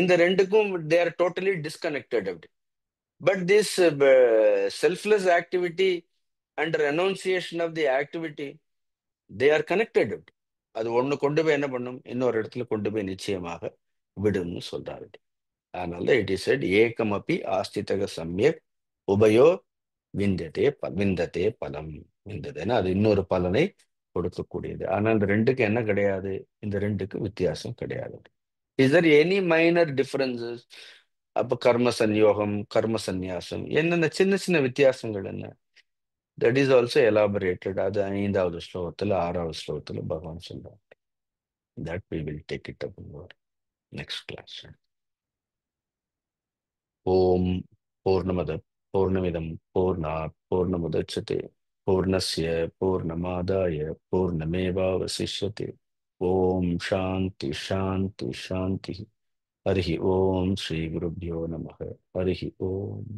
இந்த ரெண்டுக்கும் தே ஆர் டோட்டலி டிஸ்கனெக்டட். அப்படி but this selfless activity and renunciation of the activity, they are connected. அது ஒண்ணு கொண்டு போய் என்ன பண்ணும்? இன்னொரு இடத்துல கொண்டு போய் நிச்சயமாக விடும்னு சொல்றாரு. அதனால இட் இஸ் செட் ஏகமபி ஆஸ்திதக சமயக் உபயோ விந்ததே பலம். விந்ததுன்னா அது இன்னொரு பலனை கொடுக்கக்கூடியது. ஆனால் இந்த ரெண்டுக்கு என்ன கிடையாது? இந்த ரெண்டுக்கு வித்தியாசம் கிடையாது. Is Dhar any minor differences? அப்ப கர்ம சந்யோகம், கர்ம சந்நியாசம் என்னென்ன சின்ன சின்ன வித்தியாசங்கள் என்ன? That is also elaborated. அது 5வது ஸ்லோகத்துல 6வது ஸ்லோகத்துல பகவான் சொல்றார். That we will take it up in next class. ஓம் பூர்ணமத பூர்ணமிதம் பூர்ணாத் பூர்ணமுதச்யதே பூர்ணஸ்ய பூர்ணமாதாய பூர்ணமேவாவசிஷ்யதே. ஓம் சாந்தி சாந்தி சாந்தி. ஹரிஹி ஓம் ஸ்ரீ குருப்யோ நமः. ஹரிஹி ஓம்.